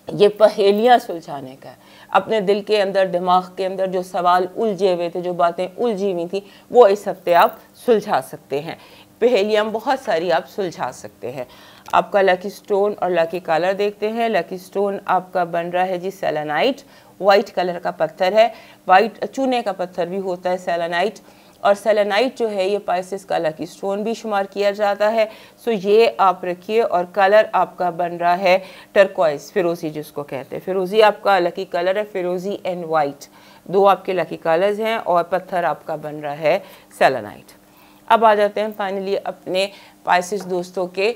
ये पहेलियाँ सुलझाने का है। अपने दिल के अंदर, दिमाग के अंदर जो सवाल उलझे हुए थे, जो बातें उलझी हुई थी, वो इस हफ्ते आप सुलझा सकते हैं। पहेलियाँ बहुत सारी आप सुलझा सकते हैं। आपका लकी स्टोन और लकी कलर देखते हैं। लकी स्टोन आपका बन रहा है जी सेलेनाइट, वाइट कलर का पत्थर है, वाइट चूने का पत्थर भी होता है सेलेनाइट, और सेलेनाइट जो है ये पाइसेस का लकी स्टोन भी शुमार किया जाता है। सो ये आप रखिए। और कलर आपका बन रहा है टर्कोइज, फिरोजी जिसको कहते हैं, फिरोजी आपका लकी कलर है, फिरोजी एंड वाइट, दो आपके लकी कलर्स हैं। और पत्थर आपका बन रहा है सेलेनाइट। अब आ जाते हैं फाइनली अपने पाइसेस दोस्तों के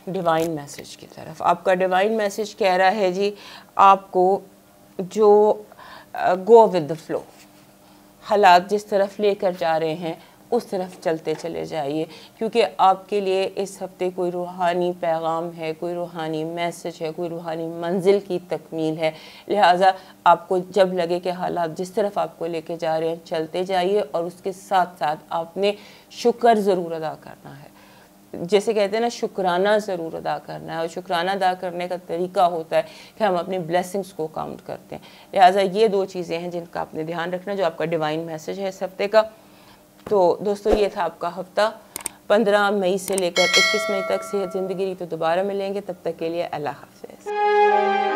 डिवाइन मैसेज की तरफ। आपका डिवाइन मैसेज कह रहा है जी आपको जो गो विद द फ्लो, हालात जिस तरफ लेकर जा रहे हैं उस तरफ चलते चले जाइए, क्योंकि आपके लिए इस हफ्ते कोई रूहानी पैगाम है, कोई रूहानी मैसेज है, कोई रूहानी मंजिल की तकमील है। लिहाजा आपको जब लगे कि हालात जिस तरफ आपको लेके जा रहे हैं चलते जाइए, और उसके साथ साथ आपने शुक्र ज़रूर अदा करना है। जैसे कहते हैं ना, शुक्राना ज़रूर अदा करना है। और शुक्राना अदा करने का तरीका होता है कि हम अपनी ब्लेसिंग्स को काउंट करते हैं। लिहाजा ये दो चीज़ें हैं जिनका आपने ध्यान रखना, जो आपका डिवाइन मैसेज है इस हफ्ते का। तो दोस्तों ये था आपका हफ्ता। 15 मई से लेकर 21 मई तक सेहत ज़िंदगी तो दोबारा मिलेंगे। तब तक के लिए अल्लाह हाफ़िज़।